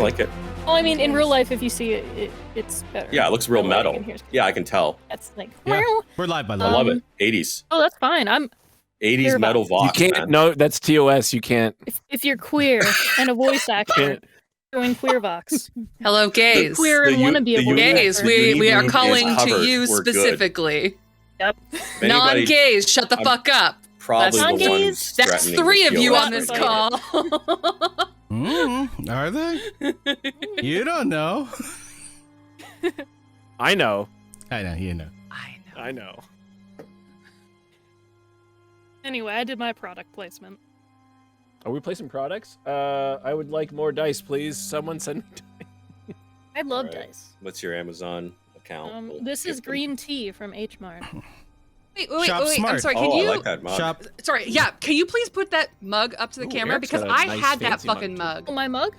like it. Well, I mean, in real life, if you see it, it's better. Yeah, it looks real But, metal. in here, Yeah, I can tell. That's like, Yeah. We're live by the I way. love it. 80s. Oh, that's fine. 80s metal Vox. Vox, You can't. man. No, that's TOS. You can't. If you're queer and a voice actor, join Queer Vox. Hello, gays. Queer and want to be a voice gays. actor. We are calling to covered. you We're good. specifically. Yep. If anybody- Non-gays, shut the I'm fuck up. Probably That's the non-gays. ones That's threatening 3 of to you kill on us this right call. Are they? You don't know. I know. I know. You know. I know. Anyway, I did my product placement. Are we placing products? I would like more dice, please. Someone send me dice. I love Alright. dice. What's your Amazon account? We'll This is give them- green tea from H Mart. Wait, Shop I'm smart. sorry. Oh, Can I you? like that mug. Shop. Sorry. Yeah. Can you please put that mug up to the Ooh, camera Eric's because got a I nice had that fancy mug, fucking too. mug. Oh, my mug?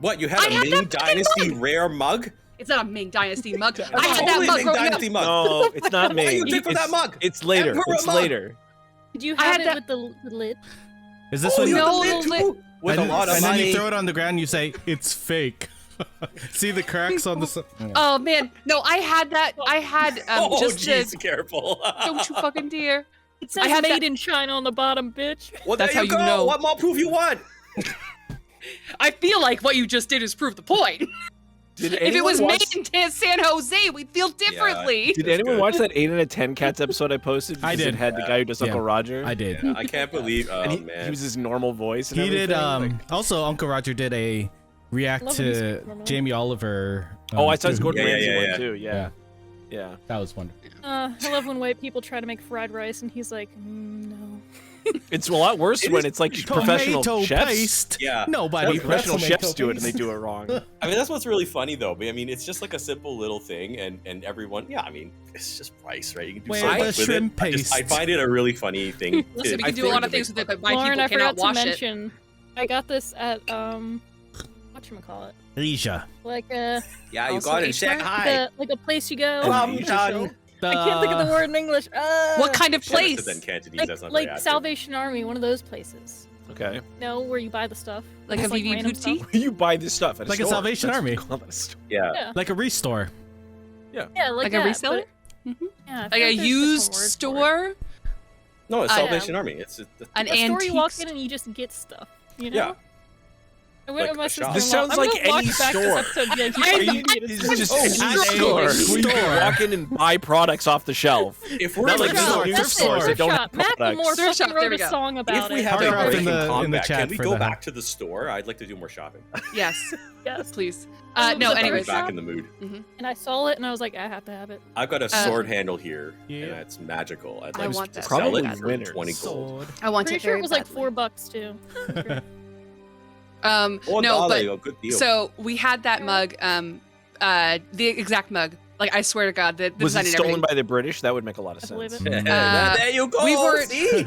What, you had I a had Ming that fucking Dynasty mug! rare mug? It's not a Ming Dynasty mug. I had that Totally mug Ming growing up. Dynasty mug. No, it's not What do you me. take from that mug? It's later. Emperor It's mug. later. Did you I have had it that- with the lid? Is this Oh, when you you? have the No, lid too? With and a lot of and then money. you throw it on the ground and you say it's fake. See the cracks on the side? Oh man, no! I had that. I had Oh, just jeez, to. careful. Don't you fucking dare! It says had made that- in China on the bottom, bitch. Well, That's there how you you go. know. What more proof you want? I feel like what you just did is prove the point. Did If it anyone was watch- made in San Jose, we'd feel differently. Did That's anyone good. watch that 8 out of 10 Cats episode I posted? I Because did. It had the guy who does Uncle Roger. I did. Yeah, I can't believe. Oh and he man. was his normal voice. And He did. everything. Also, Uncle Roger did a react Love to music, I don't know. Jamie Oliver. Oh, I saw his too. Gordon Yeah, Ramsay yeah, one yeah. too. Yeah. Yeah. That was wonderful. I love when white people try to make fried rice, and he's like, no. It's a lot worse It when is it's like professional Tomato chefs. paste. Yeah. Nobody. When puts professional tomato chefs do it and they paste. do it wrong. I mean, that's what's really funny though. I mean, it's just like a simple little thing, and everyone. Yeah, I mean, it's just rice, right? You can do Where so the much with shrimp it. I paste? find it a really funny thing. Listen, we I can do a lot of think things with it, but my Lauren, I people cannot forgot to wash it. mention, I got this at, whatchamacallit? Risha. Like Yeah, you Also got it. H Say Mart? hi. like a place you go. Well done. I can't think of the word in English. What kind of Should've place? said then Cantonese, Like, that's not very like accurate. Salvation Army, one of those places. Okay. No, where you buy the stuff. Like It's a VV random boutique? stuff. You buy this stuff at a Like a store. Salvation That's Army. what you call it, a store. Yeah. Yeah, Like a restore. yeah, Like a that, reseller? but- Yeah, I Like feel a there's different used words for it. store? No, it's I- Salvation Army. It's An A store antique you walk store? in and you just get stuff. You know? yeah. I went Like with my a shop. sister-in-law. This sounds I'm like gonna watch any back store. This episode, and be like, Are you you- need This to- is just Oh, any at a store where you store. can walk in and buy products off the shelf. If we're Not like like Thrift these shop, new that's it, stores that thrift don't shop. have products. Macklemore Thrift shop, fucking there wrote we a go. song about if we it. have a Hard rock break in in the combat, chat can we for go that. back to the store? I'd like to do more shopping. Yes, Yes. please. Oh, No, was it anyways. thrift Back shop? in the mood. And I saw it and I was like, I have to have it. I've got a sword handle here, Yeah. and it's magical. I'd I like want to that sell Probably it for winners. 20 gold. Sword. I want Pretty it sure very it was like badly. $4 too. Oh, No, but a good deal. so we had that mug, the exact mug. Like I swear to God, the Was design it and stolen everything. by the British? That would make a lot of I believe sense. it. there you go. we were- see?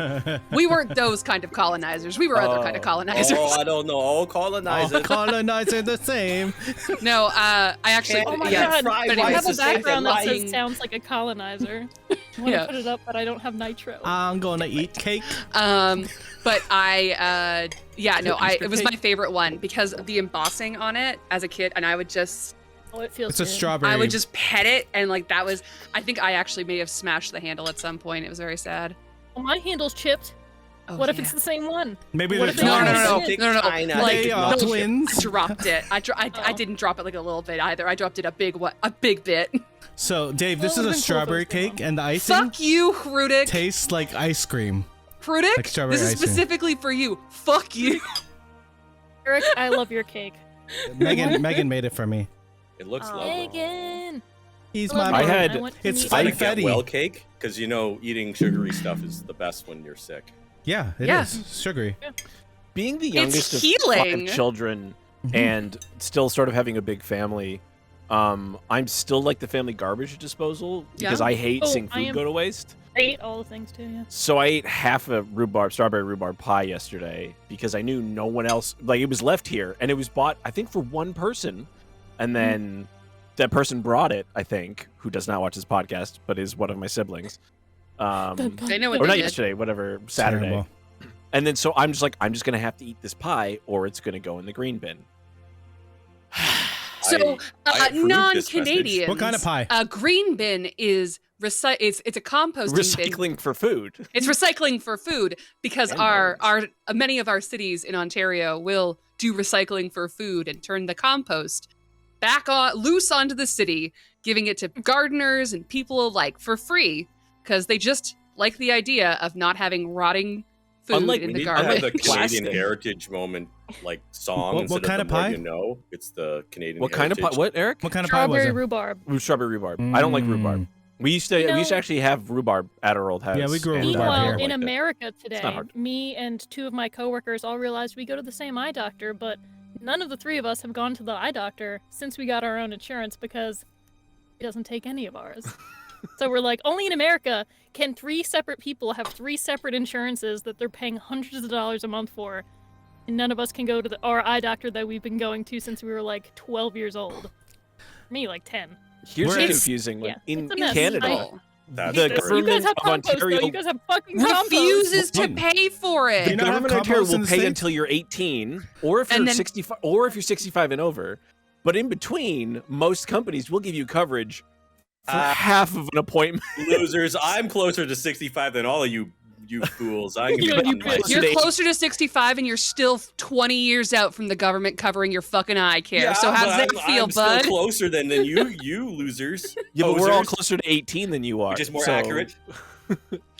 We weren't those kind of colonizers. We were other kind of Oh. colonizers. Oh, I don't know. All All colonizers. colonizers the same. No, I actually. Oh my yeah. god, fried but I anyways, have a rice to save background their that says life. sounds like a colonizer. I want Yeah. to put it up, but I don't have nitro. I'm gonna eat cake. But I, yeah, no, Easter it was cake? my favorite one because of the embossing on it as a kid, and I would just, Oh, it feels It's a good. strawberry. I would just pet it, and like that was, I think I actually may have smashed the handle at some point. It was very sad. Well, my handle's chipped. Oh, What if yeah. it's the same one? Maybe What they're if they No, are no, no, twins. no, no, no, China. like, They are no, twins. I dropped it. I Oh. didn't drop it like a little bit either. I dropped it a big bit. So, Dave, this Well, is a it would've been cool if it strawberry was the cake, mom. and the icing Fuck you, Hrudik. tastes like ice cream. Hrudik, like strawberry this is icing. specifically for you. Fuck you. Eric, I love your cake. Megan made it for me. It looks Oh. lovely. Megan. He's I love my. I Megan. had- want to it's meet I fun. her. like get Confetti. well cake because eating sugary stuff is the best when you're sick. Yeah, it is Yeah. sugary. Being the youngest of healing. 5 children Mhm. and still sort of having a big family, I'm still like the family garbage disposal because Yeah. I hate Oh, seeing I food am- go to waste. I ate all the things too, yeah. So I ate half a strawberry rhubarb pie yesterday because I knew no one else, like it was left here and it was bought, I think, for one person. And then that person brought it, I think, who does not watch this podcast, but is one of my siblings. They know what Or they not did. yesterday, whatever, Saturday. Terrible. And then so I'm just like, I'm just going to have to eat this pie or it's going to go in the green bin. So I approve this non-Canadians, What kind of pie? A green bin is it's a composting bin. Recycling for food. It's recycling for food because And our many of our cities in Ontario will do recycling for food and turn the compost back on loose onto the city, giving it to gardeners and people alike for free because they just like the idea of not having rotting food Unlike in We the need to have garbage. the Canadian Plastic. Heritage moment like song What instead kind of of the more pie? you know. It's the Canadian What kind of Heritage. pie? What, Eric? What kind of pie was Strawberry it? rhubarb. Strawberry rhubarb. I don't like rhubarb. We used to actually have rhubarb at our old house. Yeah, we grew and, rhubarb Meanwhile, here. in Like that. America not today, hard. me and two of my coworkers all realized we go to the same eye doctor, but none of the three of us have gone to the eye doctor since we got our own insurance because he doesn't take any of ours. So we're like, only in America can 3 separate people have 3 separate insurances that they're paying hundreds of dollars a month for, and none of us can go to our eye doctor that we've been going to since we were like 12 years old. Me, like 10. Here's We're- what's It's- confusing. yeah, in it's a mess. Canada, That's The the You government guys have of compost, Ontario though. You guys have fucking compost. Refuses to What? pay for Do it. you the not have government of Ontario compost in will the pay States? until you're 18, or if And you're then- 65, or if you're 65 and over. But in between, most companies will give you coverage for half of an appointment. losers. I'm closer to 65 than all of you fools. I can You get bitch. on my- You're closer to 65 and you're still 20 years out from the government covering your fucking eye care. Yeah, so how but does that feel, I'm bud? still closer than you losers. Yeah, but we're all Posers, closer to 18 than you are. which is more so- accurate.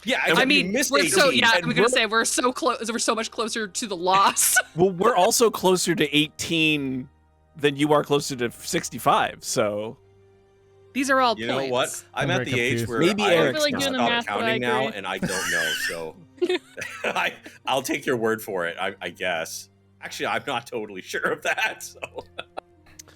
Yeah, I mean, missed we're so 18, yeah. and We're gonna say we're so close. We're so much closer to the loss. Well, we're also closer to 18 than you are closer to 65. So These are all You points. know what? I'm I'm at very the age confused. where Maybe I Eric's really have doing the stopped math, but I counting now, agree. and I don't know. So I'll take your word for it. I guess. Actually, I'm not totally sure of that. So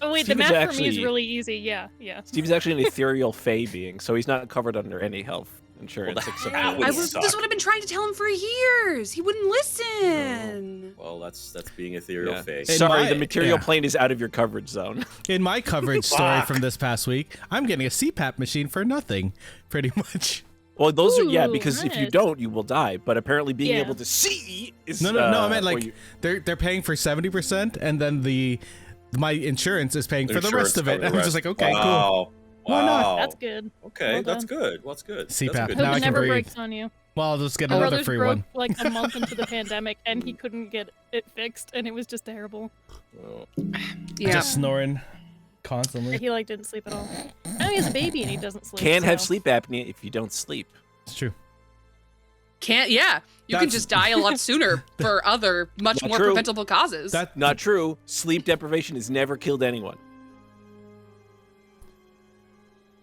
Oh wait, Steve the is math for me is actually- really easy. Yeah. Steve's actually an ethereal fey being, so he's not covered under any health insurance Well, except that for would This suck. is what I've been trying to tell him for years. He wouldn't listen. well, that's being ethereal Yeah. face. In Sorry, my- the material yeah. plane is out of your coverage zone. In my coverage story Fuck. from this past week, I'm getting a CPAP machine for nothing, pretty much. Well, those are Ooh, because if you nice. don't, you will die. But apparently, being Yeah. able to see is No, I meant or like you- they're paying for 70%, and then my insurance is paying for the rest of it. Insurance I'm just like, okay, cool. wow. Why not? Wow. That's good. Okay, Well that's done. good. That's good. CPAP. That's a good Now I Hope can it never breathe. breaks on you. Well, I'll just get My another brother's free broke one. like a month into the pandemic, and he couldn't get it fixed, and it was just terrible. Well, Yeah. Just snoring constantly. He like didn't sleep at all. Now he has a baby and he doesn't sleep. can have so- sleep apnea if you don't sleep. It's true. Can't. Yeah. You can That's- just die a lot sooner for other much Not more true. preventable causes. That Not true. Sleep deprivation has never killed anyone.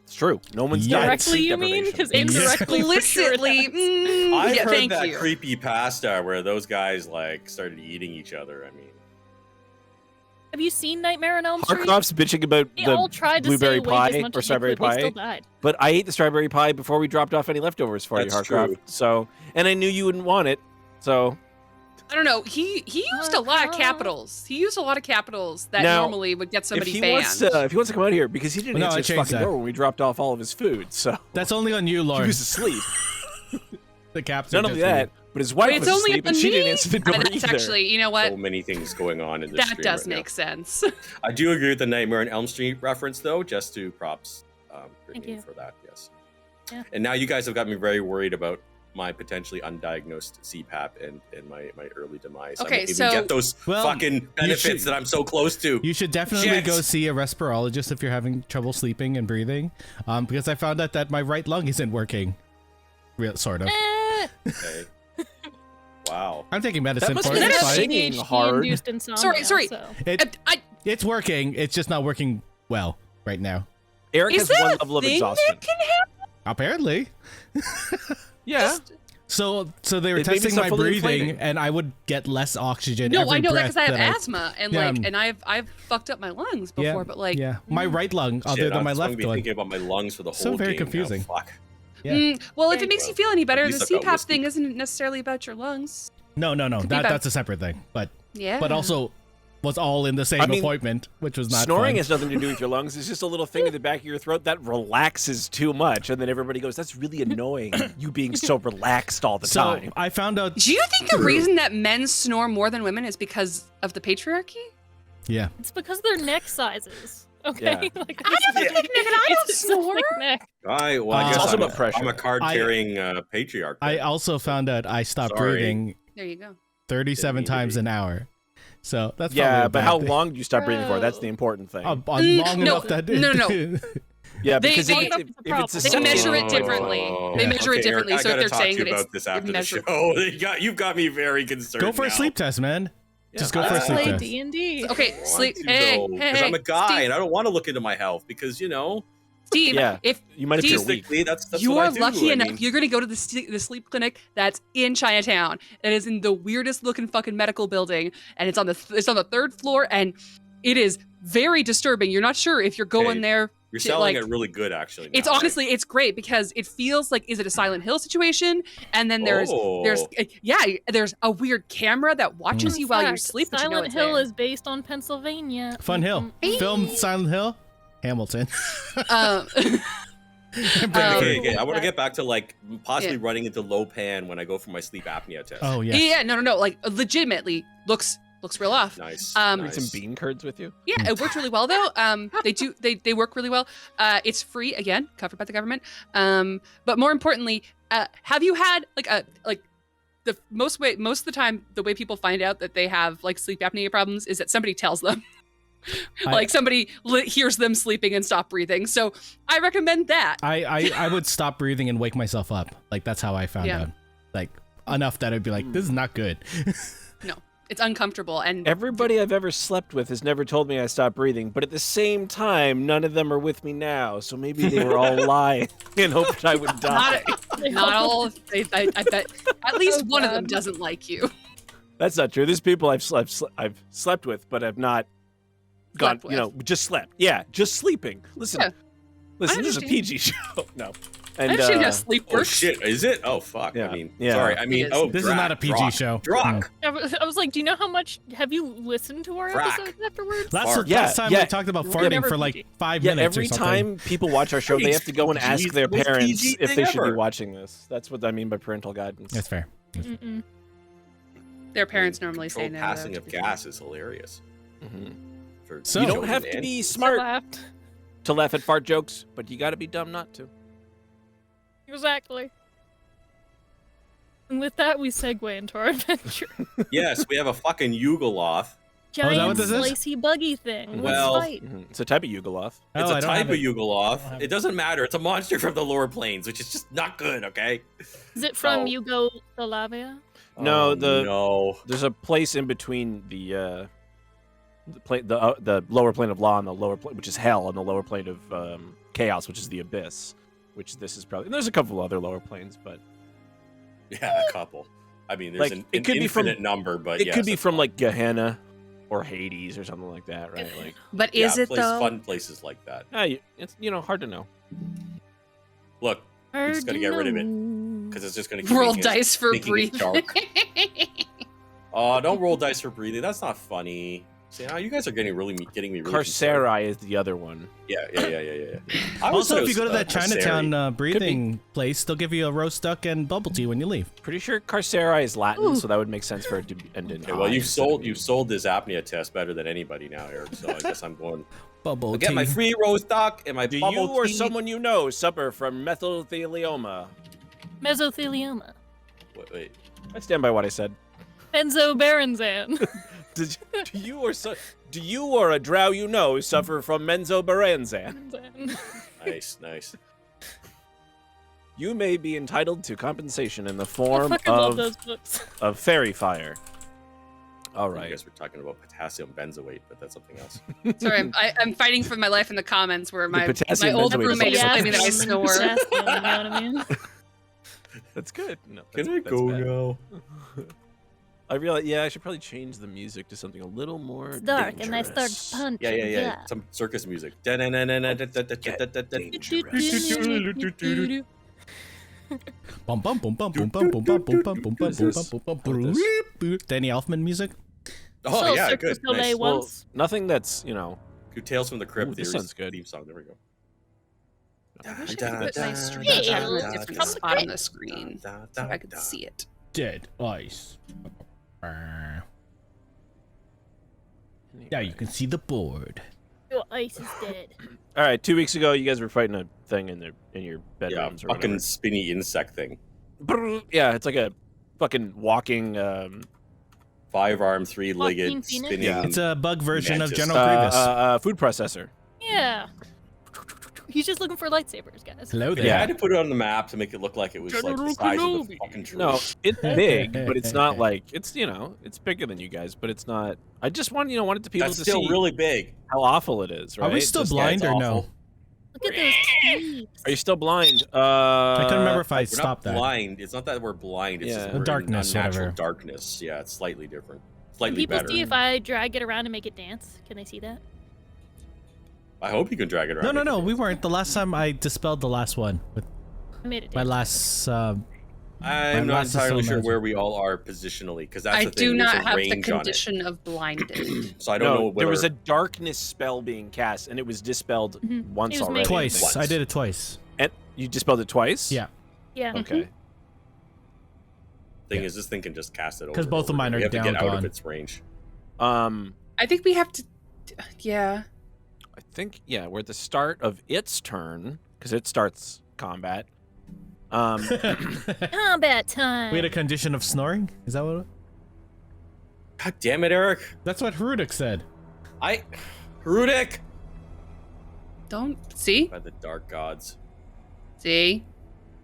It's true. No one's died of Directly, sleep you mean? deprivation. Because indirectly, for sure it Explicitly. has. I've Yeah, heard thank that you. creepy pasta where those guys like started eating each other. I mean, Have you seen Nightmare on Elm Street? Harknoff's bitching about They the all tried to blueberry stay awake as pie much or as they strawberry could. They still pie, died. but I ate the strawberry pie before we dropped off any leftovers for That's you, Harknoff. true. So, and I knew you wouldn't want it. So, I don't know. He used a lot of capitals. He used a lot of capitals that Now, normally would get somebody if he banned. wants to come out here, because he didn't No, answer I his changed fucking that. door when we dropped off all of his food, so That's only on you, he Lauren. was asleep. The caps. Not are only just for that, but his wife Wait, was it's only asleep on and she didn't me? answer the door That's either. actually, you know what? so many things going on in this That stream does right now. make sense. I do agree with the Nightmare on Elm Street reference, though. Just to props, Thank Brittany, you. for that. Yes. Yeah. And now you guys have got me very worried about my potentially undiagnosed CPAP and my early demise. I Okay, won't even so- get those Well, fucking benefits should- that I'm so close to. You should definitely Shit. go see a respirologist if you're having trouble sleeping and breathing, because I found out that my right lung isn't working. Sort of. Eh, Okay. Wow. I'm taking medicine must for be it. that It's that's fine. singing hard. ADHD-induced insomnia. Sorry. So. It's working. It's just not working well right now. Eric Is has that one a level of thing exhaustion. that can happen? Apparently. Yeah. So they were It made me testing stop my fully breathing, inflating. and I would get less oxygen. No, every I know that breath because I have that asthma and Yeah, and I've fucked up my lungs before, Yeah, but like yeah, my right lung, other Shit, than my I'm left be one. thinking about my lungs for the So whole very game now. confusing. Fuck. Yeah. well, if Yeah. it makes you feel any better, At the least I've got CPAP whiskey. thing isn't necessarily about your lungs. No, Could be that, bad. that's a separate thing. But Yeah. also was all in the same I mean, appointment, which was not Snoring fun. has nothing to do with your lungs. It's just a little thing in the back of your throat that relaxes too much, and then everybody goes, "That's really annoying. You being so relaxed all the So time." I found out. Do you think the reason that men snore more than women is because of the patriarchy? Yeah. It's because their neck sizes. Okay. Yeah. Like, I don't think I don't it's snore. like neck. Well, I It's guess also I'm about pressure. I'm a card-carrying patriarch. I then. also found out I stopped Sorry. breathing There you go. 37 Didn't mean to times be. an hour. So that's Yeah, probably a but bad how thing. long do you stop breathing for? That's the Bro. important thing. Long No, enough that no. Yeah, They- because they- if it's They a They sentient- measure it Oh, differently. They Yeah. measure it okay, differently. Eric, So I if gotta they're talk saying to you that it's about this after the immeasurable. show. You've got me very concerned. Go for a now. sleep test, man. Just go Yeah. for a Let's sleep play test. D&D. Okay, I sleep. want to, Hey, though, hey, 'cause hey, I'm a guy Steve, and I don't want to look into my health because Steve, Yeah. if You might have to weak. statistically that's what you I are do. lucky I enough, mean, you're gonna go to the sleep clinic that's in Chinatown. It is in the weirdest looking fucking medical building, and it's on the 3rd floor, and it is very disturbing. You're not sure if you're going Okay, there. you're to, selling like, it really good, actually. It's now. honestly, it's great because it feels like, is it a Silent Hill situation? And then there's Oh. there's a weird camera that watches Fun you while you fact, sleep. But you know Silent it's Hill there. is based on Pennsylvania. Fun Hill. Film Silent Hill. Hamilton. Um, Okay, I want to get back to like possibly Yeah. running into low pan when I go for my sleep apnea test. Oh yeah. yeah, no, like legitimately looks real off. Nice. Bring nice. Bring some bean curds with you. Yeah, it worked really well though. They work really well. It's free again, covered by the government. But more importantly, have you had the most of the time the way people find out that they have like sleep apnea problems is that somebody tells them. Like somebody hears them sleeping and stop breathing. So I recommend that. I would stop breathing and wake myself up. Like that's how I found Yeah. out. Like enough that I'd be like, this is not good. No, it's uncomfortable and Everybody I've ever slept with has never told me I stopped breathing, but at the same time, none of them are with me now. So maybe they were all lying and hoped I would die. not all. I bet at least Oh, one of them God. doesn't like you. That's not true. There's people I've slept with, but I've not gone. Slept Just slept. Yeah, just sleeping. Listen, Yeah. listen. I This is a understand. PG show. No, I and understand how sleep Oh works. shit! Is it? Oh fuck! Yeah. I mean, Yeah. sorry. I mean, It is. oh, This is not a PG Drock, show. Drock. I was like, do you know how much have you listened to our Frack. episodes afterwards? Last Fart. last time Yeah, we talked about We're farting never for like PG. 5 Yeah, minutes every or something. time people watch our show, they have to go and ask their Most parents PG if thing they should be ever. watching this. That's what I mean by parental guidance. That's fair. Mm-mm. Their parents normally say Controlled no. passing though, of to be fair. gas is hilarious. Mhm. For So- You You don't have to and- be So smart laughed. to laugh at fart jokes, but you got to be dumb not to. Exactly. And with that, we segue into our adventure. Yes, we have a fucking Yugoloth. Giant that what this is? slicey buggy thing. Well- Let's fight. Mhm. It's a type of Yugoloth. Oh, It's I a don't type have of it. I don't Yugoloth. have It it. doesn't matter. It's a monster from the lower planes, which is just not good. Okay. Is it from Oh. Yugoslavia? No, Oh, the- no. There's a place in between the lower plane of law and the lower plane, which is hell, and the lower plane of chaos, which is the abyss. Which this is probably. And there's a couple other lower planes, but Yeah, a couple. I mean, there's Like, an it could be from- infinite number, but it yes, could be that's from fine. like Gehenna or Hades or something like that, right? Like, But Yeah, is it though? fun places like that. it's hard to know. Look, Heard just gotta you get rid of it, know. because it's just gonna keep Roll making us- dice for making us breathing. dark. Oh, don't roll dice for breathing. That's not funny. See, now you guys are getting me really concerned. Carcerai is the other one. Yeah. I always Also, thought if you it go to was, that Carceri. Chinatown breathing place, they'll give you a roast duck and bubble tea when you leave. Pretty sure Carcerai is Latin, Ooh. so that would make sense for it to end in. Okay, well, I you've instead of sold this apnea test better than anybody now, Eric. So I guess I'm going. Bubble I'll tea. get my free roast duck and my Do bubble you or tea. someone you know suffer from mesothelioma? Mesothelioma. Wait. I stand by what I said. Benzobaranzan. Do you or a drow you know suffer from menzoberranzan? Nice. You may be entitled to compensation in the I form fucking love of those books. fairy fire. All I right. guess we're talking about potassium benzoate, but that's something else. Sorry, I'm fighting for my life in the comments where my potassium old benzoate is roommate is also- claiming that I snore. Potassium, you know what I mean? That's good. No, Can that's, I that's go bad. now? I realize, I should probably change the music to something a little more It's dark and I start dangerous. punching. Yeah. Some circus music. Bum bum bum bum bum bum bum bum bum bum bum bum bum bum bum. Danny Elfman music. Oh So yeah, Cirque good. du Soleil Nice. Well, once. nothing that's, Good Tales from the Crypt. Ooh, this Theory's sounds good. Theme song. There we go. I wish I could put my screen in a different spot on the screen so I could see it. Dead ice. Now you can see the board. Ice is dead. All right, 2 weeks ago, you guys were fighting a thing in your Yeah, bedrooms or fucking whatever. spinny insect thing. Yeah, it's like a fucking walking 5-armed, 3-legged, Phoenix? spinning. Yeah. It's a bug version of Mantis. General Grievous. food processor. Yeah. He's just looking for lightsabers, guys. Hello there. Yeah, I Yeah. had to put it on the map to make it look like it was like the General size of Kenobi. the fucking tree. No, it's big, but it's not like it's it's bigger than you guys, but it's not. I just want wanted the people That's to still see really big. how awful it is. Right? Are we still Just- blind it's or no? awful. Look at those teeth. Are you still blind? I couldn't remember if I We're stopped not that. blind. It's not that we're blind. It's Yeah. just The we're in darkness, unnatural whatever. darkness. Yeah, it's slightly different. Can Slightly people better. see if I drag it around and make it dance? Can they see that? I hope you can drag it around. No, we weren't. The last time I dispelled the last one with I made it my dance. last. I'm My not last is entirely so sure magic. where we all are positionally, because that's I the thing. do there's not a have the range on it. condition of blinded. So I don't know whether there was a darkness spell being cast, and it was dispelled once It was already. made- twice. Once. I did it twice. And you dispelled it twice? Yeah. Yeah. Okay. thing is this thing can just cast it over. 'Cause and both of over mine again. are We have to get down, out gone. of its range. I think we have to. Yeah. I think we're at the start of its turn because it starts combat. Combat time. We had a condition of snoring. Is that what? God damn it, Eric! That's what Harudek said. Rudik! Don't see. By the dark gods. See.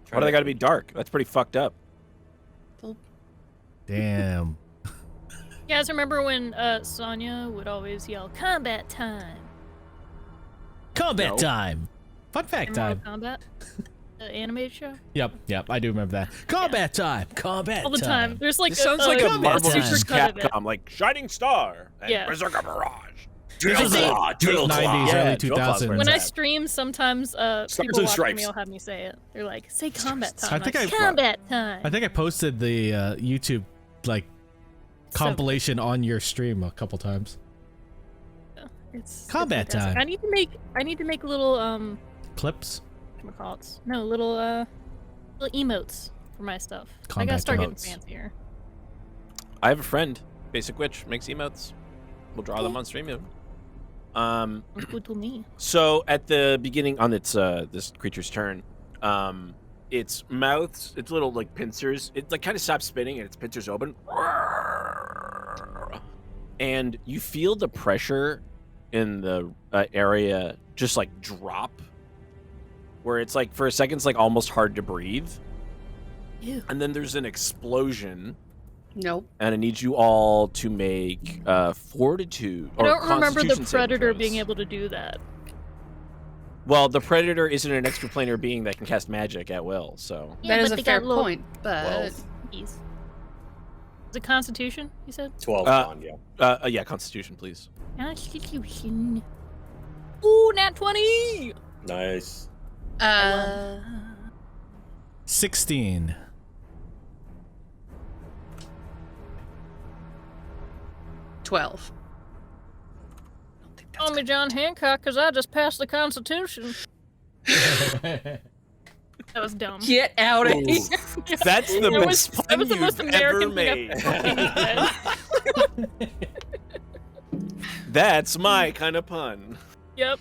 Why do they got to be dark? That's pretty fucked up. Damn. You guys remember when Sonya would always yell, "Combat time"? Combat No. time. Fun In fact Mortal time. Kombat, the animated show. Yep. I do remember that. Combat time. Combat All the time. There's like This sounds like a combat Marvel time. vs. super cut of it. Capcom, like Shining Star and Yeah. Berserker Barrage. This is Drill late 90s, Yeah, early Drill Claw's 2000s. where When I at. stream, sometimes Stars people and watching Stripes. me will have me say it. They're like, "Say combat time." I I'm think like, I- combat time. I think I posted the YouTube like So compilation on your stream a couple times. it's Combat fantastic. time. I need to make little Clips. whatchamacallits? No, little emotes for my stuff. I Combat gotta start emotes. getting fancier. I have a friend, Basic Witch, makes emotes. We'll draw them on stream. Sounds good to me. So at the beginning on its this creature's turn, its mouth, its little like pincers, it like kind of stops spinning and its pincers open, and you feel the pressure in the area just like drop, where it's like for a second it's like almost hard to breathe, Ew. and then there's an explosion. Nope. And I need you all to make fortitude. I Or don't remember the Constitution saving predator throws. being able to do that. Well, the predator isn't an extraplanar being that can cast magic at will. So That is but a they fair got little point, but keys. Is it Constitution? You said 12 on, yeah. yeah, Constitution, please. Constitution. Ooh, nat 20. Nice. 16. 12. Call me John Hancock because I just passed the Constitution. That was dumb. Get out of Ooh. here. That's the That best was pun the you've most ever American thing made. I've fucking said. That's my kind of pun. Yep.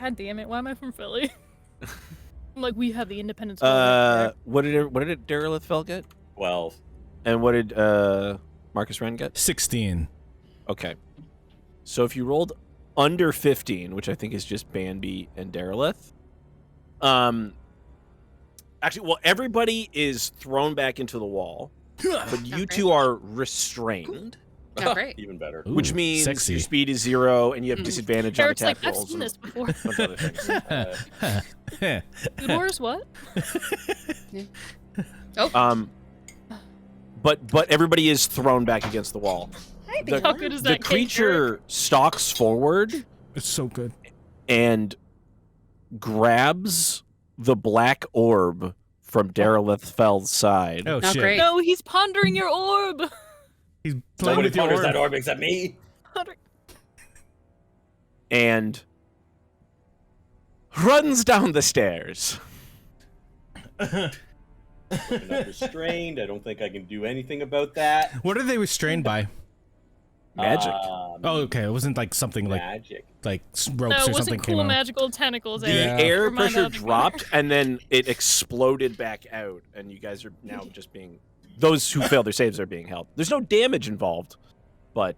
God damn it! Why am I from Philly? I'm like, we have the Independence. What did Derelith Fell get? 12. And what did Marcus Wren get? 16. Okay. So if you rolled under 15, which I think is just Bambi and Derelith, actually, well, everybody is thrown back into the wall, but you Okay. two are restrained, Oh, great. Even better. Ooh, which means sexy. your speed is 0 and you have disadvantage on Eric's like, attack I've rolls. seen and this before. a bunch of other things. Food Wars, what? But everybody is thrown back against the wall. How good is The that cake, creature stalks forward It's so good. and grabs the black orb from Derelith Fell's side. Oh, Oh, shit. great. No, he's pondering your orb. He's playing Nobody with your ponders orb. that orb except me. And runs down the stairs. I'm not restrained. I don't think I can do anything about that. What are they restrained by? Magic. Oh, okay. It wasn't like something Magic. like ropes No, or it something wasn't came cool out. magical tentacles. The Eric. Yeah. air Never mind pressure that. dropped, and then it exploded back out, and you guys are now just being... Those who failed their saves are being held. There's no damage involved, but,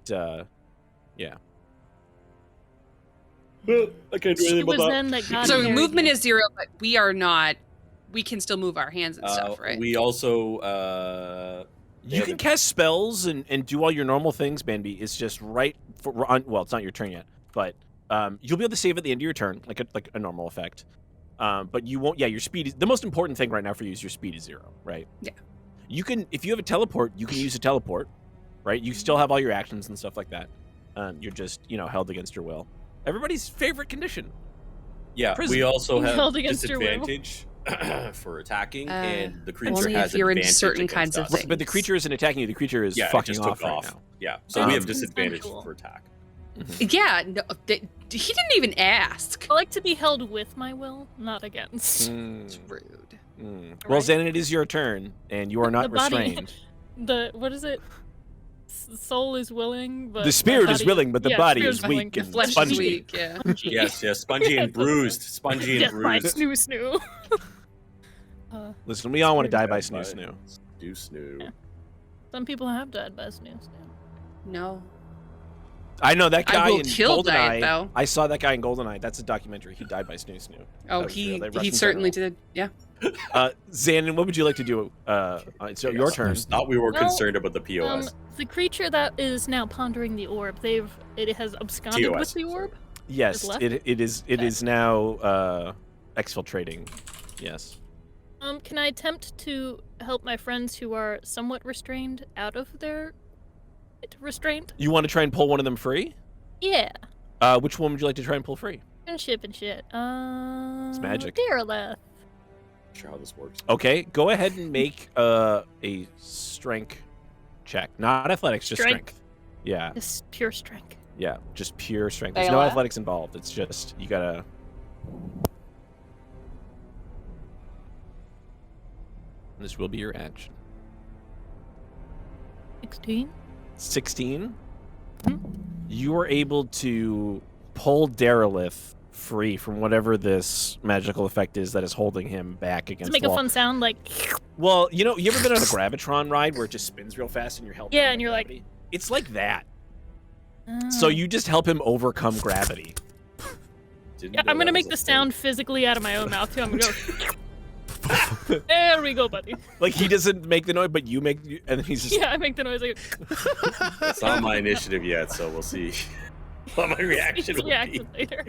yeah. I can't do anything It was about then that God So married movement you. is 0, but we are not. We can still move our hands and stuff, right? We also You can cast spells and do all your normal things, Bambi. It's just right for... Well, it's not your turn yet, but you'll be able to save at the end of your turn, like a normal effect. But you won't... Yeah, your speed is... The most important thing right now for you is your speed is 0, right? Yeah. You can... If you have a teleport, you can use a teleport, right? You still have all your actions and stuff like that. You're just, held against your will. Everybody's favorite condition. Yeah, Prison. we also have Held against your will. disadvantage for attacking, and the creature only has if you're in advantage certain against kinds of us. things. But the creature isn't attacking you. The creature is Yeah, it fucking just took off right off. now. Yeah, so we have Um, disadvantage Consensual. for attack. Yeah, no, he didn't even ask. I like to be held with my will, not against. It's Mm, rude. mm. Right. Well, Xanon, it is your turn, and you are not The body- restrained. What is it? Soul is willing, but The spirit my is body- willing, but the yeah, body spirit is willing. weak The and flesh spongy. is weak, yeah. Spongy. Yes, spongy and bruised. Spongy and Death by bruised. snoo. Listen, we all want to die by Death by snoo. Snoo. Yeah. Some people have died by snoo. No. I know that I guy will in kill by it, GoldenEye. though. I saw that guy in GoldenEye. That's a documentary. He died by snoo. Oh, That was, he the he Russian certainly general. did. Yeah. Xanon, what would you like to do? So your turn. I thought we were Well, concerned about the POS. The creature that is now pondering the orb, it has absconded TOS, with the orb. Yes, left? it is now exfiltrating. Yes. Can I attempt to help my friends who are somewhat restrained out of their restraint? You want to try and pull one of them free? Yeah. Which one would you like to try and pull free? Friendship and shit. It's magic. Dereleth. Not sure how this works. Okay, go ahead and make a strength check. Not athletics, just strength. Yeah, Just pure strength. yeah, just pure strength. There's no Ayla? athletics involved. It's just you gotta. This will be your action. 16. 16. Mhm. You are able to pull Derelith free from whatever this magical effect is that is holding him back To against make the a wall. fun sound, like Well, you ever been on a Gravitron ride where it just spins real fast and you're held Yeah, down and by you're like- gravity? It's like that. So you just help him overcome gravity. Didn't Yeah, know I'm that gonna make was the a thing. sound physically out of my own mouth too. I'm gonna go. There we go, buddy. Like he doesn't make the noise, but you make, and then he's just. Yeah, I make the noise. Like, It's not my initiative yet, so we'll see what my reaction will be. reacted later.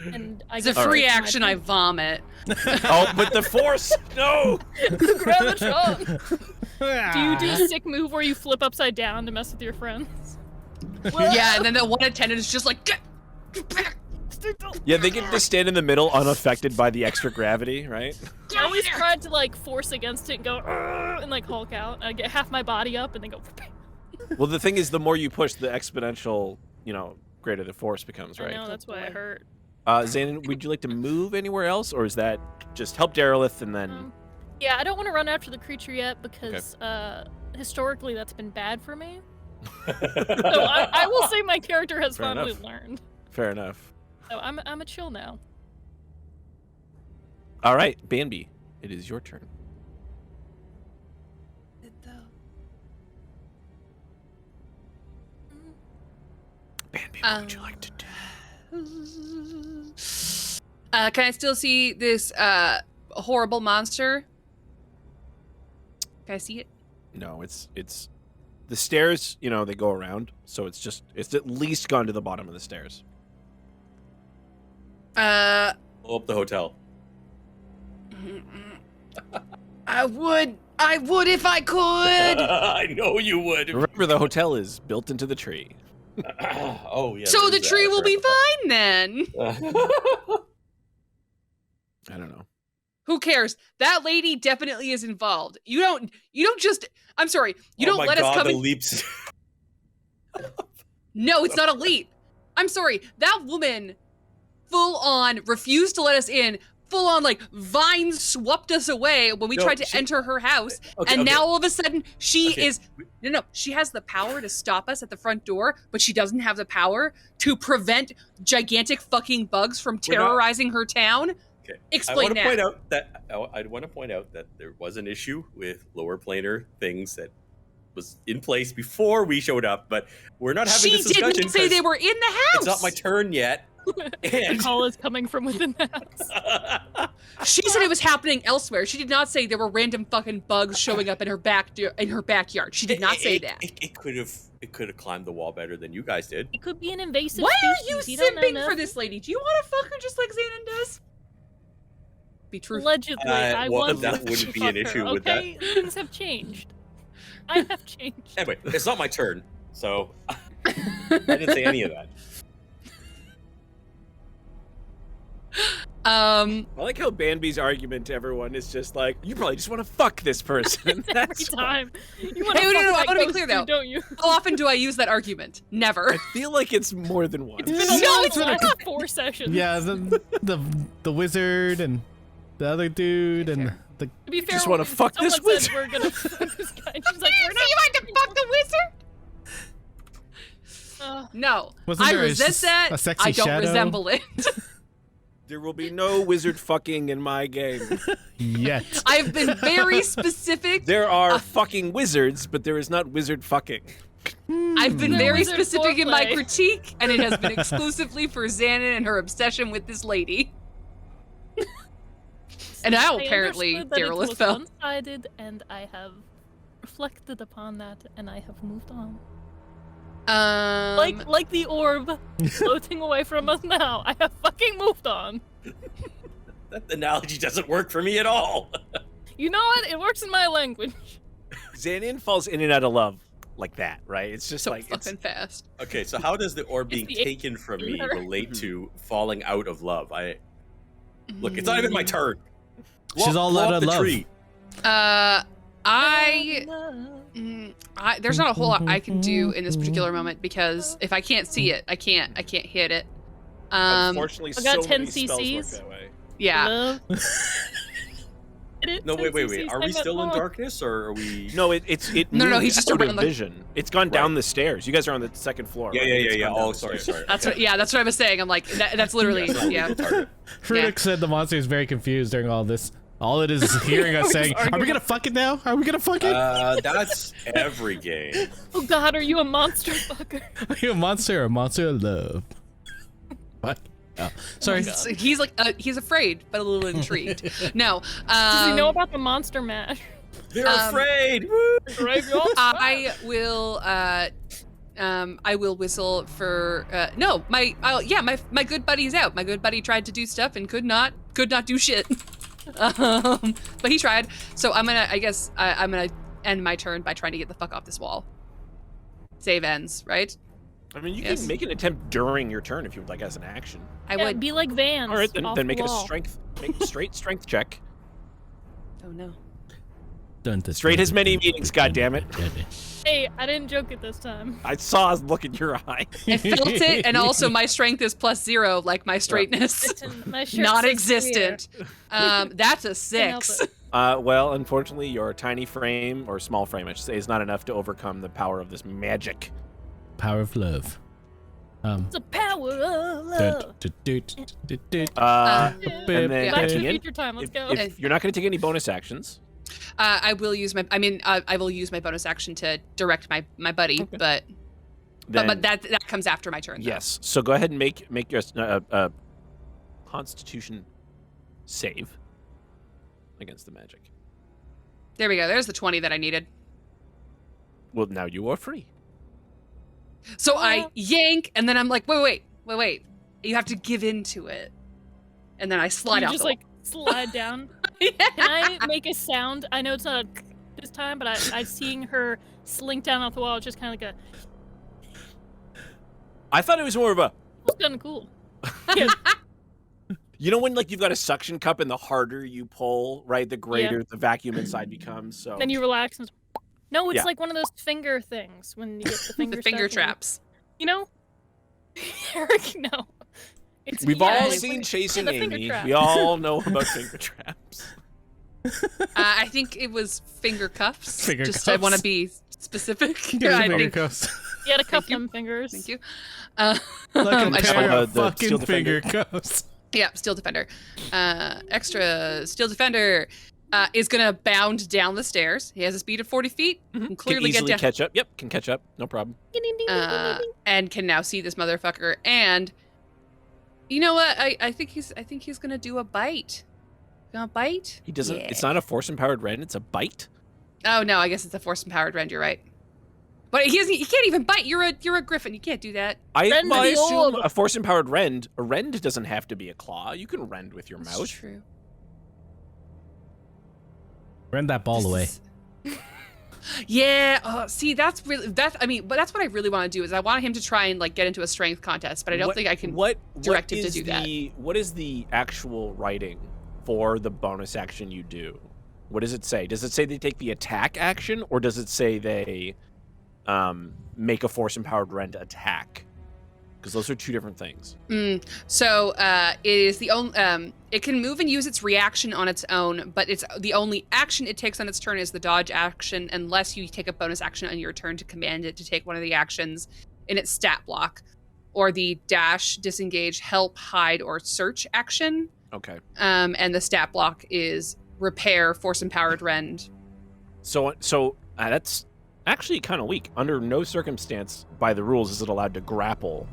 And I It's a get free to my action. I vomit. Oh, but the force! No! Gravitron. Do you Ah. do a sick move where you flip upside down to mess with your friends? Yeah, and then the one attendant is just like, get back. Yeah, they get to stand in the middle, unaffected by the extra gravity, right? I always tried to like force against it and go "Argh," and like Hulk out. I get half my body up and then go. Well, the thing is, the more you push, the exponential, greater the force becomes, I right? know that's why I hurt. Xanon, would you like to move anywhere else, or is that just help Derelith and then? Yeah, I don't want to run after the creature yet because historically that's been bad for me. So I will say my character has Fair finally enough. learned. Fair enough. So I'm a chill now. All right, Bambi, it is your turn. Bambi, what would you like to do? Can I still see this horrible monster? Can I see it? No, it's the stairs. They go around, so it's at least gone to the bottom of the stairs. Blow up the hotel. I would if I could. I know you would. Remember, the hotel is built into the tree. Oh yeah. So there the is tree that. will be fine then. I don't know. Who cares? That lady definitely is involved. You don't just. I'm sorry. You Oh don't my let God, us come the in. leaps. No, it's not a leap. I'm sorry. That woman full on refused to let us in, full on like vines swept us away when we No, tried to she- enter her house, Okay, and okay. now all of a sudden she Okay. is she has the power to stop us at the front door, but she doesn't have the power to prevent gigantic fucking bugs from We're not- terrorizing her town. Okay. Explain I that. want to point out that there was an issue with lower planar things that was in place before we showed up, but we're not having She this discussion. didn't say they 'cause were in the house. It's not my turn yet. The And call is coming from within the house. She said it was happening elsewhere. She did not say there were random fucking bugs showing up in her backyard. She did not say that. It could have climbed the wall better than you guys did. It could be an invasive Why are you species. don't know simping for nothing. this lady? Do you want to fuck her just like Xanon does? Be truthful. Allegedly, I well, want that to wouldn't be fuck an issue her, with that. okay? Things have changed. I have changed. Anyway, it's not my turn, so I didn't say any of that. I like how Bambi's argument to everyone is just like, you probably just want to fuck this person. Every That's why. time. You want Hey, no, I want wanna be clear, though. don't you? How often do I use that argument? Never. I feel like it's more than once. It's been No, a it's long not. last 4 sessions. Yeah, the wizard and the other dude and the To be fair, Just wanna when fuck this someone said wizard. we're gonna fuck this guy. She's like, we're So you want to fuck the wizard? not. No. Wasn't I there a resist that. a sexy I don't shadow? resemble it. There will be no wizard fucking in my game. yet. I've been very specific. There are fucking wizards, but there is not wizard fucking. I've been No very wizard specific in my foreplay. critique, and it has been exclusively for Xanon and her obsession with this lady. And now I apparently understood that it Darylith was fell. one-sided, and I have reflected upon that, and I have moved on. Like the orb floating away from us now. I have fucking moved on. That analogy doesn't work for me at all. You know what? It works in my language. Xanian falls in and out of love like that, right? It's just so like it's, fucking fast. Okay, so how does the orb being the taken from me Aether. relate to falling out of love? Look, it's not even my turn. She's all Blow out up of the love. tree. There's not a whole lot I can do in this particular moment because if I can't see it, I can't hit it. unfortunately I got so 10 many spells work CCs. that way. Yeah. Love. No, wait. Are we still in darkness, or are we? No, it No, moved he's just out around of the- vision. It's gone down the stairs. You guys are on the second floor. Yeah, right? yeah, It's yeah. gone down Oh, the sorry. stairs. That's what I was saying. I'm like that's literally That's not yeah. a target. Fruitic said the monster is very confused during all this. All it is hearing us saying, "Are we gonna fuck it now? Are we gonna fuck it? That's every game. Oh God, are you a monster fucker? Are you a monster or a monster of love?" What? Oh, sorry. He's like he's afraid but a little intrigued. No. Does he know about the monster mash? They're afraid. I will whistle for my good buddy's out. My good buddy tried to do stuff and could not do shit. But he tried. So I'm gonna end my turn by trying to get the fuck off this wall. Save ends, right? I mean, you Yes. can make an attempt during your turn if you would like as an action. I Yeah, would. be like Vans. All right, off then the make it a wall. straight strength check. Oh no. Straight has many meanings. God damn it! Hey, I didn't joke it this time. I saw a look in your eye. I felt it, and also my strength is +0, like my straightness. My shirt says Non-existent. That's a Can't help 6. it. Well, unfortunately, your tiny frame or small frame, I should say, is not enough to overcome the power of this magic. Power of love. It's the power of love. And then Yeah. Back to the Etienne, future time. Let's go. if you're not going to take any bonus actions, I will use my. I mean, I will use my bonus action to direct my buddy, but then that comes after my turn. though. yes. So go ahead and make your Constitution save against the magic. There we go. There's the 20 that I needed. Well, now you are free. So I yank, and then I'm like, wait. You have to give in to it, and then I slide You out. just the like slide down. wall. Can I make a sound? I know it's not a this time, but I'm seeing her slink down off the wall. It's just kind of like I thought it was more of a. it's kind of cool. You know when like you've got a suction cup and the harder you pull, right, the greater the vacuum inside becomes. So Then you relax. And... No, it's Yeah. like one of those finger things when you get the finger the finger stuck in- traps. You know, Eric, no. We've yeah, all it's seen like- Chasing the finger Amy. trap. We all know about finger traps. I think it was finger cuffs. Finger just I want to cuffs. be specific. Give us I finger think- cuffs. You gotta cuff Thank you. them fingers. Thank you. Like a I just pair want- of the fucking Steel Defender. finger cuffs. Yeah, Steel Defender. Extra Steel Defender is gonna bound down the stairs. He has a speed of 40 feet. Can Can clearly get easily down. catch up. Yep, can catch up. No problem. And can now see this motherfucker. And you know what? I think he's gonna do a bite. Gonna bite? He doesn't. Yeah. It's not a force empowered rend. It's a bite. Oh no, I guess it's a force empowered rend. You're right. But he can't even bite. You're a griffin. You can't do that. Rend I the assume orb. a force empowered rend. A rend doesn't have to be a claw. You can rend with your That's mouth. true. Rend that ball away. Yeah. See, but that's what I really want to do is I want him to try and like get into a strength contest, but I don't think I can. direct him to is do that. What is the actual writing for the bonus action you do? What does it say? Does it say they take the attack action, or does it say they make a force empowered rend attack? Because those are two different things. So it is the only. It can move and use its reaction on its own, but it's the only action it takes on its turn is the dodge action, unless you take a bonus action on your turn to command it to take one of the actions in its stat block, or the dash, disengage, help, hide, or search action. Okay. And the stat block is repair, force empowered rend. So that's actually kind of weak. Under no circumstance by the rules is it allowed to grapple.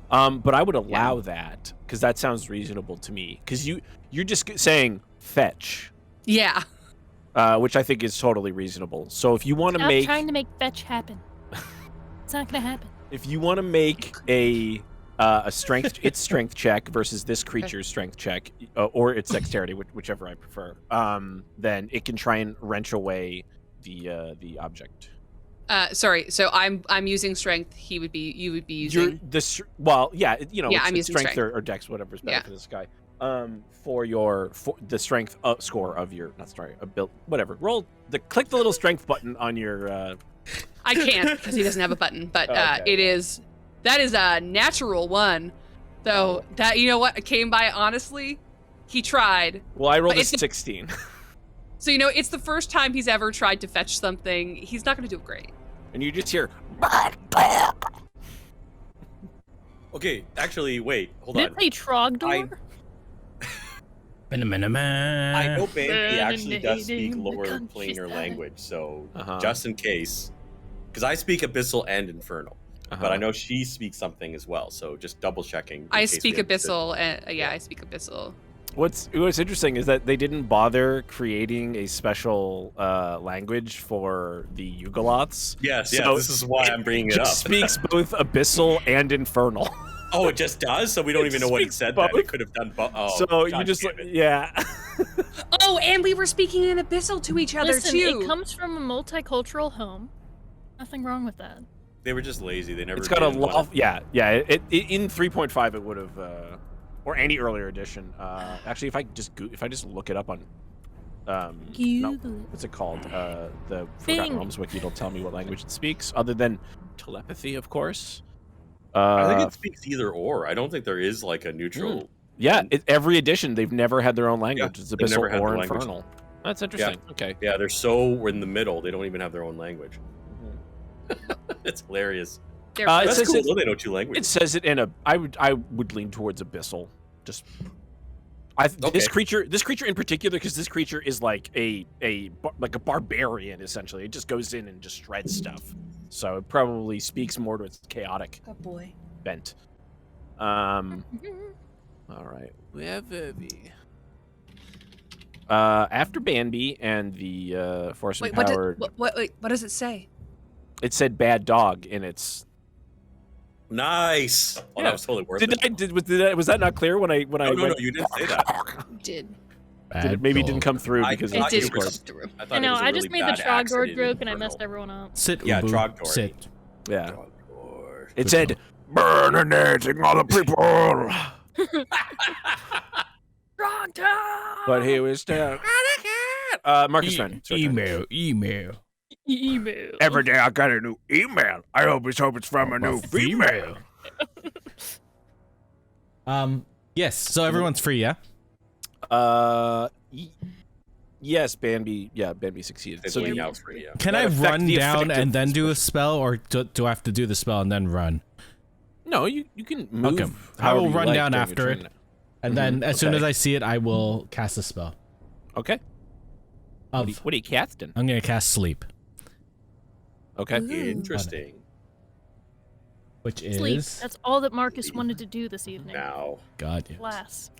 But I would allow that because that sounds reasonable to me. Because you're just saying fetch, Yeah. which I think is totally reasonable. So if you want to Stop make trying to make fetch happen. It's not gonna happen. if you want to make a strength check versus this creature's strength check, or its dexterity, whichever I prefer, then it can try and wrench away the object. Sorry. So I'm using strength. You would be using. I'm using strength. strength or dex, whatever's better for this guy. For the strength score of your whatever. Click the little strength button on your. I can't because he doesn't have a button, but Okay. that is a natural one. So that it came by honestly. He tried. Well, I rolled But a it's a- 16. So it's the first time he's ever tried to fetch something. He's not going to do it great. And you just hear. Okay, actually, wait, hold Did on. it say Trogdor? I know Bambi actually does Dominating speak the lower countryside. planar language, so Uh-huh. just in case, because I speak Abyssal and Infernal, but I know she speaks something as well, so just double checking. in I case we speak have to- Abyssal, and I speak Abyssal. What's interesting is that they didn't bother creating a special language for the Yugoloths. Yes, So this is why I'm bringing it up. It speaks both Abyssal and Infernal. Oh, it just does? So we don't It even know what it speaks said both. then. It could have done both. Oh, So you God just damn it. yeah. Oh, and we were speaking in Abyssal to each other Listen, too. it comes from a multicultural home. Nothing wrong with that. They were just lazy. They never It's got a did one. lot. Yeah. It in 3.5 it would have, or any earlier edition. Actually, if I just look it up on, no, Google what's it called? The Bing. Forgotten Realms wiki. It'll tell me what language it speaks, other than telepathy, of course. I think it speaks either or. I don't think there is like a neutral. Yeah, every edition they've never had their own language. It's they've never Abyssal had or their language. Infernal. That's interesting. Okay. Yeah, they're so in the middle. They don't even have their own language. It's hilarious. They're It That's says cool. it- though they know two It languages. says it in a. I would lean towards Abyssal. Just. This creature in particular, because this creature is like a barbarian essentially. It just goes in and just shreds stuff. So it probably speaks more to its chaotic Good boy. bent. All right, where were we? After Bambi and the force Wait, empowered, what does it say? it said "bad dog" in its. Nice. Oh, Yeah. that was totally worth it. Was that not clear when I No, went? you didn't say that. Did Maybe it didn't come through I because thought of it you did were- come Discord. through? I thought I it know, was a I just really made the bad Trogdor accident joke and I Infernal. messed everyone up. Sit, Yeah, Ubu. Trogdor. Sit. Yeah. Trogdor. It said, "Burninating all the people." But he was still. Marcus Fenn. it's your turn. Email. Email. Every day I got a new email. I hope it's from a new female. Yes. So everyone's free, yeah. Yes, Bambi. Yeah, Bambi succeeded. It's So waiting the, out for you. Can That I affect run the down effective and then do a special. spell, or do I have to do the spell and then run? no, you can move. Okay. I however will you run like down during your after it. turn. And then as soon okay. as I see it, I will cast a spell. Okay. Of, What are you casting? I'm gonna cast sleep, Okay. Interesting. which Sleep. is That's all that Marcus wanted to do this evening. Now, God. Yeah. Alas.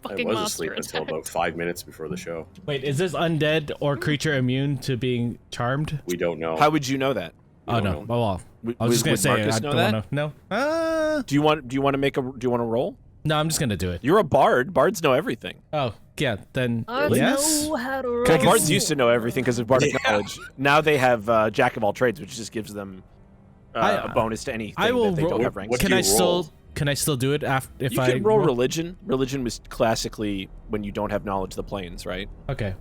I Fucking was monster asleep until attack. about 5 minutes before the show. Wait, is this undead or creature immune to being charmed? We don't know. How would you know that? Oh don't no. know. Well, I was just gonna Would say Marcus I know don't that? want to. No. Do you want to make a? Do you want to roll? No, I'm just gonna do it. You're a bard. Bards know everything. Oh yeah, then I yes. know how to roll. Well, bards used to know everything because of bardic knowledge. Now they have Jack of all trades, which just gives them a bonus to anything I will that they don't roll- have ranks. What Can do I you still? roll? Can I still do it after if You I can roll religion. Religion was classically when you don't have knowledge of the planes, right? Okay.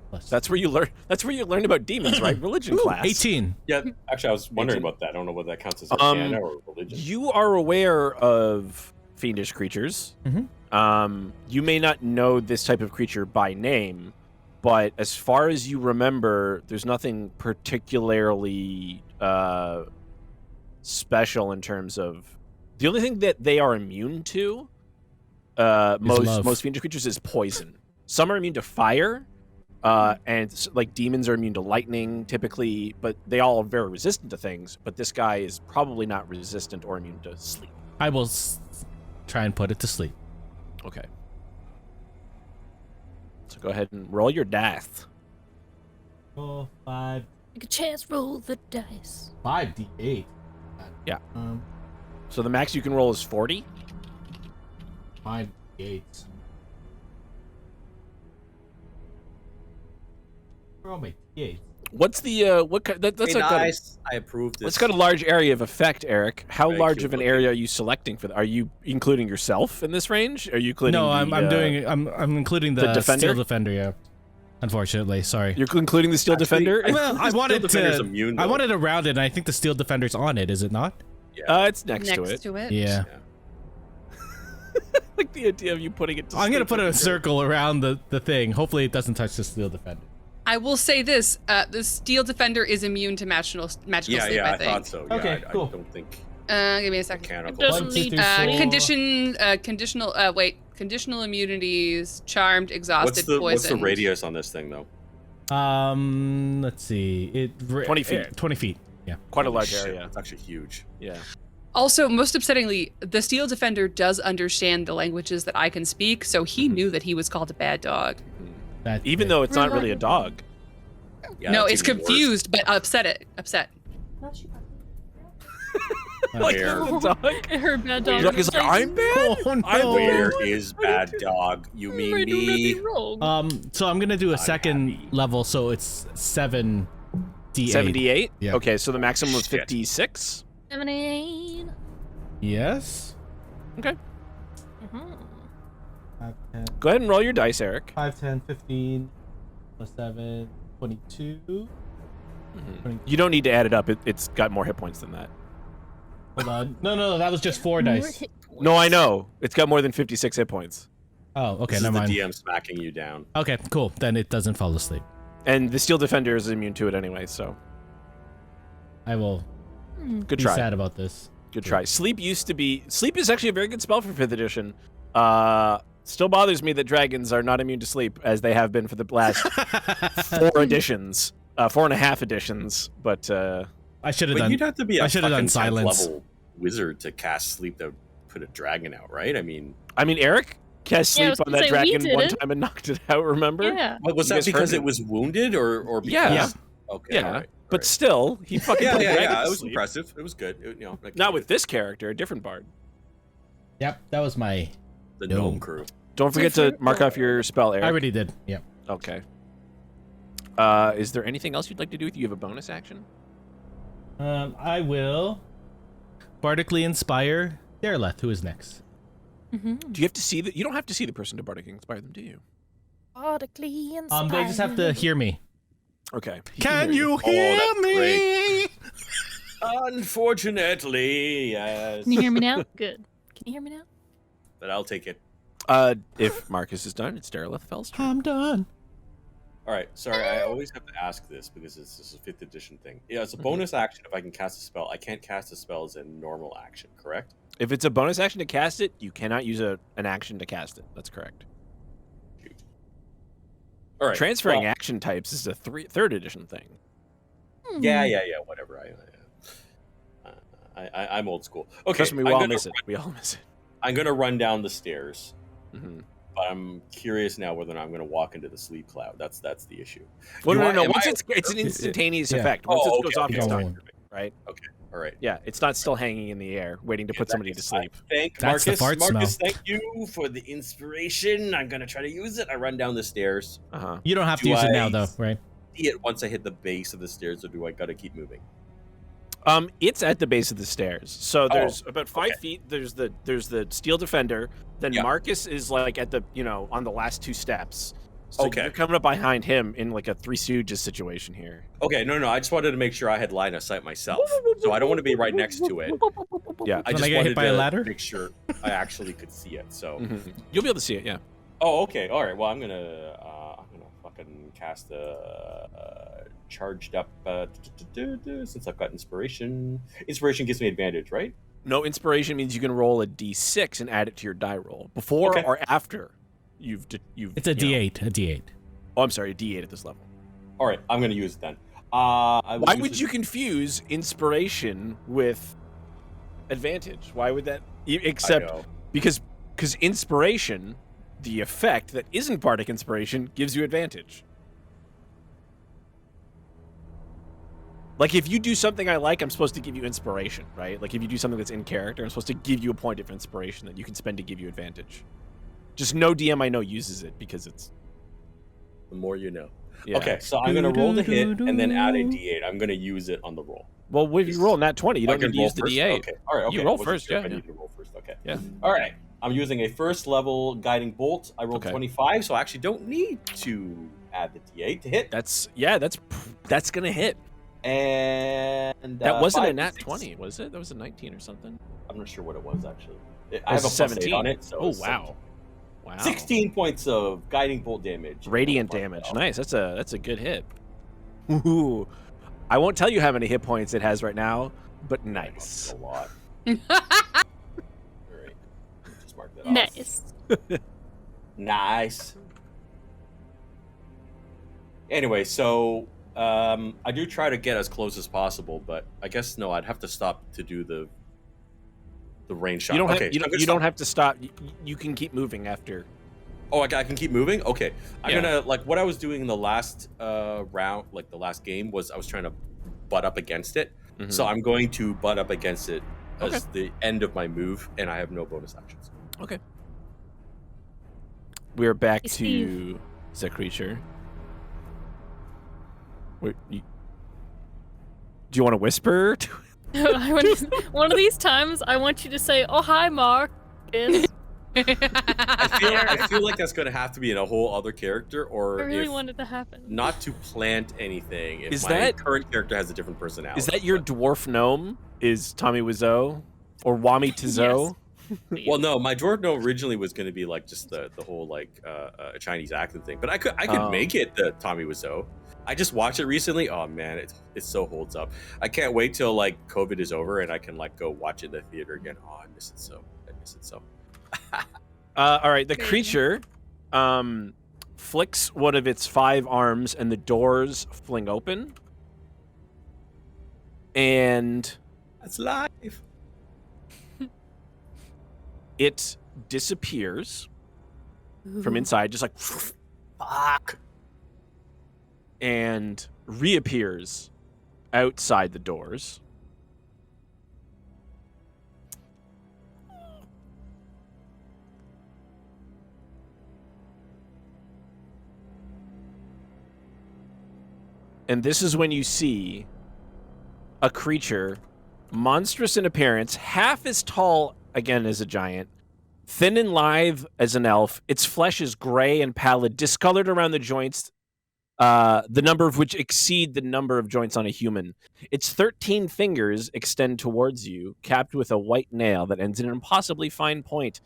Plus. That's where you learn. That's where you learn about demons, right? Religion Ooh, class. 18. Yeah, actually, I was wondering 18. about that. I don't know whether that counts as Arcana or religion. You are aware of fiendish creatures. You may not know this type of creature by name, but as far as you remember, there's nothing particularly special in terms of. The only thing that they are immune to, love. most fiendish creatures, is poison. Some are immune to fire, and like demons are immune to lightning typically, but they all are very resistant to things. But this guy is probably not resistant or immune to sleep. I will try and put it to sleep. Okay. So go ahead and roll your dice. 4, 5, Take a chance, roll the dice. 5d8. Yeah. So the max you can roll is 40. 5d8. Where are my d8? What's the what? That's Hey, like nice. I approve this. It's got a large area of effect, Eric. How Thank large you, of an buddy. area are you selecting for? Are you including yourself in this range? Are you including? No, the, I'm including the defender? steel defender. Yeah. Unfortunately, sorry. You're including the steel Actually, defender. Well, I Steel wanted Defender's to. immune, I though. wanted around it, and I think the steel defender's on it. Is it not? It's next to it. Yeah. Like the idea of you putting it. To I'm gonna sleep put a with your- circle around the thing. Hopefully, it doesn't touch the steel defender. I will say this: the Steel Defender is immune to magical sleep. I I think. thought so. Yeah, Okay, cool. I don't think Give me a second. It mechanical. doesn't 1, 2, need 3, to 4. conditional immunities, charmed, exhausted, What's the poisoned. radius on this thing though? Let's see. 20 feet. 20 feet. Yeah. Quite a Holy large shit, area. It's actually huge. Yeah. Also, most upsettingly, the Steel Defender does understand the languages that I can speak, so he knew that he was called a bad dog. That, Even though it's not really a dog. Yeah, No, that's it's even worse. confused, but upset. Like Where? the dog. I heard bad The dog. dog is like, I'm bad. Oh no. I'm Where is bad dog? You mean I do me? nothing wrong. So I'm gonna do a I'm second happy. level, so it's 7d8. 78. Yeah. Okay, so the maximum was Shit. 56. 78. Yes. Okay. Mhm. 5, 10, Go ahead and roll your dice, Eric. 5, 10, 15, plus 7, 22. You don't need to add it up. It's got more hit points than that. Hold on. No, that was just 4 dice. No, I know. It's got more than 56 hit points. Oh, okay, This is never the mind. DM smacking you down. Okay, cool. Then it doesn't fall asleep. And the Steel Defender is immune to it anyway, so I will good be try. sad about this. Good try. Sleep is actually a very good spell for 5th edition. Still bothers me that dragons are not immune to sleep, as they have been for the last 4 editions. 4.5 editions, but I should have But done. you'd have to be a I should have done fucking 10th silence. level wizard to cast sleep that would put a dragon out, right? I mean, Eric cast Yeah, I sleep was on gonna that say, we dragon did one it. time and knocked it out, remember? Yeah. was You that guys because heard it was wounded or because? Yeah. Okay. Yeah, all right, but all right. still, he fucking yeah, put a dragon yeah. to It was sleep. impressive. It was good. Like, Not with this character, a different bard. Yep, that was my. the No. gnome crew. Don't forget to mark off your spell, Eric. I already did. Yep. Okay. Is there anything else you'd like to do? You have a bonus action? I will bardically inspire Dareleth, who is next. Mhm. Do you have to see you don't have to see the person to bardically inspire them, do you? Audibly They just have to hear me. Okay. Can you Oh, hear that's me? Unfortunately, yes. Can you hear me now? Good. Can you hear me now? but I'll take it. If Marcus is done, it's Derelith Fell's turn. I'm done. All right, sorry, I always have to ask this because this is a 5th edition thing. Yeah, it's a bonus action if I can cast a spell. I can't cast a spell as a normal action, correct? If it's a bonus action to cast it, you cannot use an action to cast it. That's correct. Shoot. All right. Transferring well, action types is a 3rd edition thing. Yeah, whatever. I'm old school. Okay, Trust me, we all miss it. We all miss it. I'm gonna run down the stairs, Mm-hmm. but I'm curious now whether or not I'm gonna walk into the sleep cloud. That's the issue. Well, You no, want- no. am Once I- it's an instantaneous Yeah. effect. Once Oh, it goes okay, off, okay, it's okay. done. Right? Okay, all right. Yeah, it's not still hanging in the air, waiting to put somebody to sleep. Thank That's the Marcus. fart Marcus, smell. thank you for the inspiration. I'm gonna try to use it. I run down the stairs. You don't have to Do use it I- now, though, right? See it once I hit the base of the stairs, or do I gotta keep moving? It's at the base of the stairs. So there's about 5 okay. feet. There's the steel defender. Then Yeah. Marcus is like at the on the last 2 steps. So Okay. you're coming up behind him in like a Three Stooges situation here. Okay, no. I just wanted to make sure I had line of sight myself, so I don't want to be right next to it. Yeah. I When just I get wanted hit by to a ladder? make sure I actually could see it. So, You'll be able to see it. Yeah. oh, okay, all right. Well, I'm gonna fucking cast a charged up since I've got inspiration. Inspiration gives me advantage, right? No, inspiration means you can roll a d6 and add it to your die roll before Okay. or after you've. It's a D8. A D8. Oh, I'm sorry, a d8 at this level. All right, I'm gonna use it then. Why would you confuse inspiration with advantage? Why would that? Except because inspiration, the effect that isn't bardic inspiration, gives you advantage. Like if you do something I like, I'm supposed to give you inspiration, right? Like if you do something that's in character, I'm supposed to give you a point of inspiration that you can spend to give you advantage. Just no DM I know uses it because it's. The more you know. Yeah. Okay, so I'm gonna roll the hit and then add a d8. I'm gonna use it on the roll. Well, if you roll nat 20, you I don't can need to use the roll first? D8. Okay, all right. Okay. You roll I wasn't first, sure if yeah, I yeah. need to roll first. Okay. Yeah. All right. I'm using a first level guiding bolt. I rolled Okay. 25, so I actually don't need to add the d8 to hit. That's gonna hit. And That wasn't a 5 nat d6. 20, was it? That was a 19 or something. I'm not sure what it was actually. I was have a plus 17. 8 on it. So Oh it's wow. Wow. 16 points of guiding bolt damage. Radiant damage. Nice. That's a good hit. Ooh. I won't tell you how many hit points it has right now, but nice. A lot. All right. Just mark that off. Nice. Nice. Anyway, so I do try to get as close as possible, but I guess no, I'd have to stop to do the range shot. You don't okay, have, you so I'm don't, gonna you stop. don't have to stop. You can keep moving after. Oh, I can keep moving. Okay, I'm Yeah. gonna like what I was doing in the last round, like the last game, was I was trying to butt up against it. Mhm. So I'm going to butt up against it as Okay. the end of my move, and I have no bonus actions. Okay. We're back Hey, to Steve. the creature. Wait, do you want to whisper? One of these times, I want you to say, "Oh hi, Mark." I feel like that's going to have to be in a whole other character, or I really if want it to happen. not to plant anything. If Is my that- current character has a different personality? Is that your but- dwarf gnome? Is Tommy Wiseau or Wami Tizo? Well, no, my dwarf gnome originally was going to be like just the whole like Chinese accent thing, but I could Oh. make it the Tommy Wiseau. I just watched it recently. Oh man, it so holds up. I can't wait till like COVID is over and I can like go watch it in the theater again. Oh, I miss it so. All right, the Crazy. creature flicks one of its 5 arms and the doors fling open. And That's live. it disappears from inside, just like Fuck. and reappears outside the doors. And this is when you see a creature, monstrous in appearance, half as tall again as a giant, thin and lithe as an elf. Its flesh is gray and pallid, discolored around the joints, the number of which exceed the number of joints on a human. Its 13 fingers extend towards you, capped with a white nail that ends in an impossibly fine point.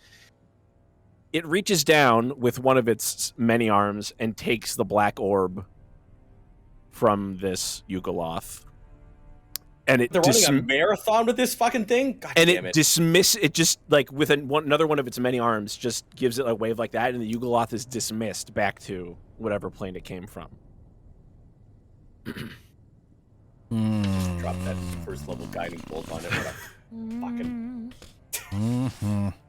it reaches down with one of its many arms and takes the black orb from this Yugoloth. And it They're running a marathon with this fucking thing? God and damn it just like with another one of its many arms just gives it a wave like that, and the Yugoloth is dismissed back to whatever plane it came from. Drop that first level guiding bolt on it. What a fucking...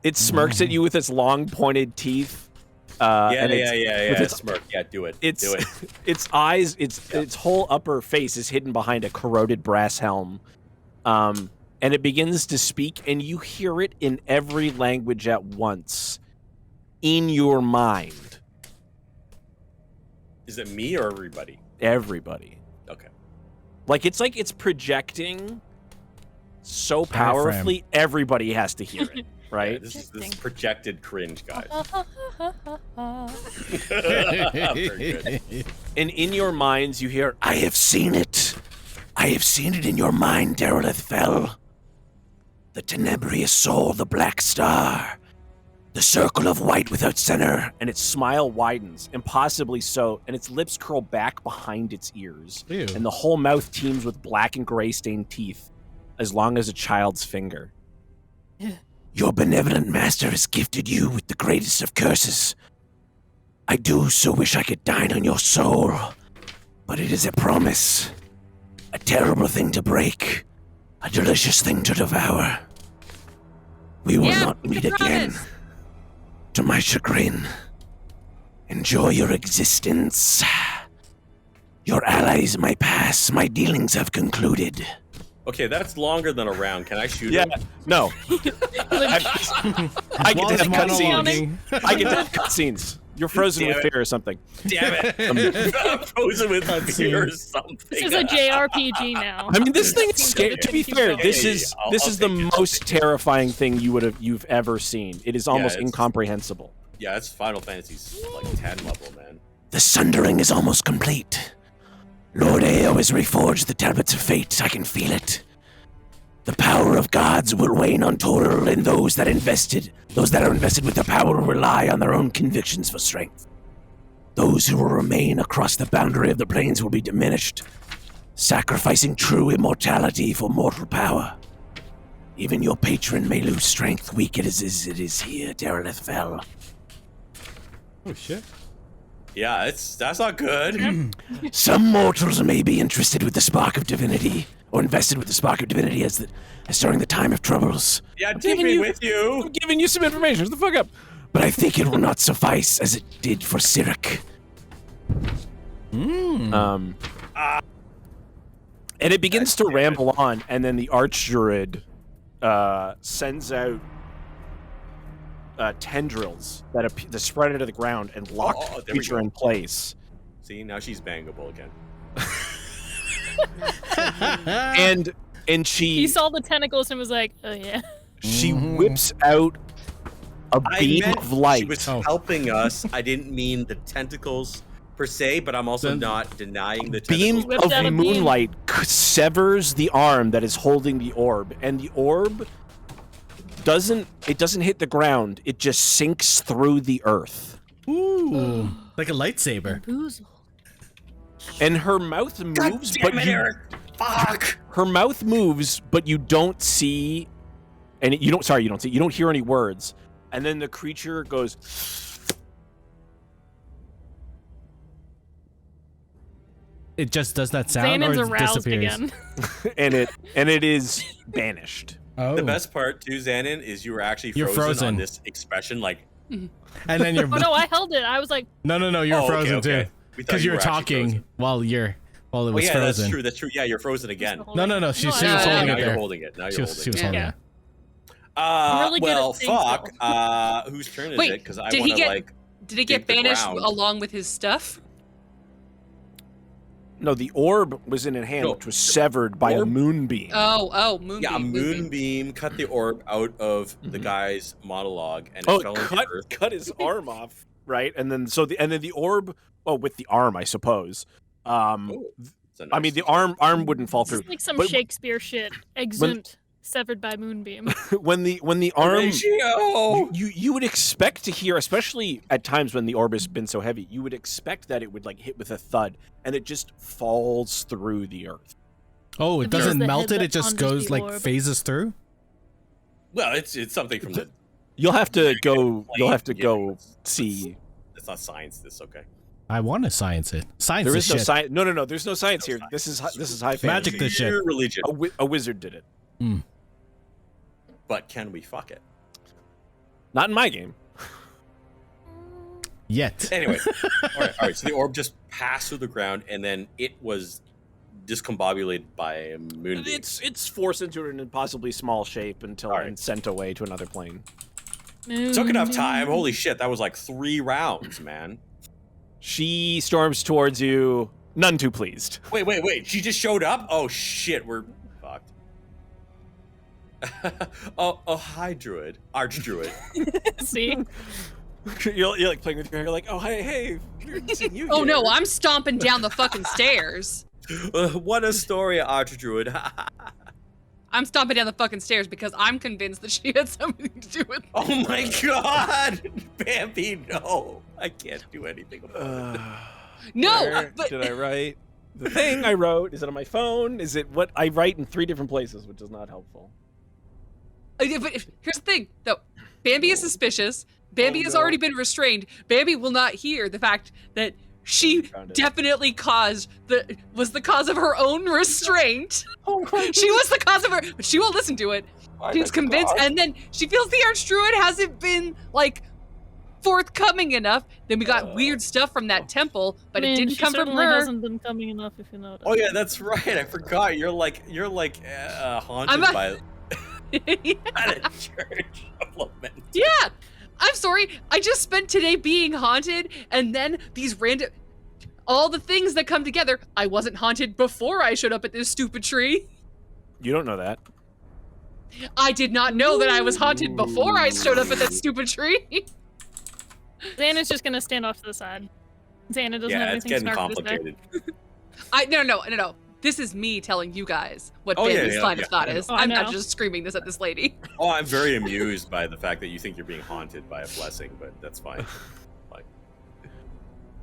It smirks at you with its long pointed teeth. Yeah. With its smirk. Yeah, do it. It's do it. its eyes, its whole upper face is hidden behind a corroded brass helm, and it begins to speak, and you hear it in every language at once, in your mind. Is it me or everybody? Everybody. Okay. Like it's projecting so powerfully, everybody has to hear it, right? Yeah, this is projected cringe, guys. Very good. And in your minds, you hear, "I have seen it. I have seen it in your mind, Derelith fell. The tenebrious soul, the black star, the circle of white without center." And its smile widens, impossibly so, and its lips curl back behind its ears. Ew. And the whole mouth teems with black and gray stained teeth, as long as a child's finger. "Your benevolent master has gifted you with the greatest of curses. I do so wish I could dine on your soul, but it is a promise. A terrible thing to break, a delicious thing to devour. We will not meet again. To my chagrin. Enjoy your existence. Your allies may pass. My dealings have concluded." Okay, that's longer than a round. Can I shoot Yeah, him? no. I get to have cutscenes. I get to have cutscenes. You're frozen with fear or something. Damn it. I'm frozen with fear or something. This is a JRPG now. I mean, this thing is scary. To be fair, this is I'll the take it. most terrifying thing you've ever seen. It is almost it's- incomprehensible. Yeah, it's Final Fantasy's like 10 level, man. The sundering is almost complete. Lord Ao has reforged the tablets of fate. I can feel it. The power of gods will wane on Toril, and those that are invested with the power will rely on their own convictions for strength. Those who will remain across the boundary of the planes will be diminished, sacrificing true immortality for mortal power. Even your patron may lose strength, weak as it is here, Derelith fell. Oh shit. Yeah, that's not good. Some mortals may be interested with the spark of divinity, or invested with the spark of divinity as during the time of troubles. Yeah, take me with you. I'm giving you some information. Shut the fuck up. But I think it will not suffice as it did for Cyric. And it begins to ramble on, and then the archdruid sends out tendrils that spread into the ground and lock the there we creature go. in place. See, now she's bangable again. And she He saw the tentacles and was like, "Oh yeah." she whips out a beam of light. She was helping us. I didn't mean the tentacles per se, but I'm also not denying the Beam tentacles. Whipped out of a beam. moonlight severs the arm that is holding the orb, and the orb doesn't hit the ground. It just sinks through the earth. Ooh, like a lightsaber. Boozle. And her mouth moves, Damn it, Eric. Fuck. her mouth moves, but you don't see, and you don't hear any words. And then the creature goes. It just does that sound, Xanon's or it aroused disappears. again. and it is banished. Oh. The best part, too, Xanon, is you were actually You're frozen frozen. on this expression. Like, And then you're Oh no, I held it. I was like, no, you're oh, frozen okay. too, We thought because you were actually talking frozen. while it Oh, was yeah, frozen. that's true. Yeah, you're frozen again. No, she was I- holding now it you're there. holding it. Now She you're was holding it. holding Yeah. it. I'm really good at Well, staying fuck. still. Whose turn is Wait, it? Because I did want he to, get- like... Did it get dig the banished ground. along with his stuff? No, the orb was in a hand, No, which was severed by a orb? moonbeam. Oh, moonbeam. Yeah, a moonbeam cut the orb out of the guy's monologue, and it Oh, fell into earth. cut his arm off, right? And then the orb, with the arm, I suppose. Oh, it's a I mean, nice- the arm wouldn't fall through. It's like some But- Shakespeare shit. Exunt. severed by moonbeam. when the arm Horatio! you would expect to hear, especially at times when the orb has been so heavy, you would expect that it would like hit with a thud, and it just falls through the earth. Oh, it If it was doesn't the melt head it. that It just ponders goes the like orb. phases through. Well, it's something from the. You'll have to go. You'll have to Yeah, go it's- see. It's not science. This okay? I want to science it. Science There is is no shit. science. No. There's no science No here. science. This is high fantasy. Magic this shit. Pure religion. A wizard did it. But can we fuck it? Not in my game. Yet. Anyway, all right. So the orb just passed through the ground, and then it was discombobulated by a moonbeam. It's forced into an impossibly small shape until All right. and sent away to another plane. Took enough time. Holy shit, that was like 3 rounds, man. She storms towards you, none too pleased. Wait. She just showed up? Oh shit, we're fucked. oh, hi, druid. Archdruid. See? You're like playing with your hair. You're like, oh hey, weird seeing you Oh no, here." I'm stomping down the fucking stairs. What a story, Archdruid. I'm stomping down the fucking stairs because I'm convinced that she had something to do with it. Oh my god! Bambi, no. I can't do anything about it. No, Where but did I write? The thing I wrote, is it on my phone? Is it what I write in 3 different places, which is not helpful. But here's the thing, though. Bambi is suspicious. Bambi has no. already been restrained. Bambi will not hear the fact that she Found it. definitely was the cause of her own restraint. She was the cause of her, but she won't listen to it. She's convinced, and then she feels the Archdruid hasn't been like forthcoming enough. Then we got weird stuff from that temple, but I mean, it didn't she come from certainly her. hasn't been coming enough, if you know. Oh yeah, that's right. I forgot. You're like haunted I'm a- by at a church of lament. Yeah, I'm sorry. I just spent today being haunted, and then these random, all the things that come together. I wasn't haunted before I showed up at this stupid tree. You don't know that. I did not know that I was haunted before I showed up at that stupid tree. Xana's just gonna stand off to the side. Xana doesn't have Yeah, it's anything getting snarky to say. complicated. No. This is me telling you guys what Oh, yeah, Bambi's yeah, line yeah, of thought I know. is. Oh, I I'm not know. just screaming this at this lady. Oh, I'm very amused by the fact that you think you're being haunted by a blessing, but that's fine.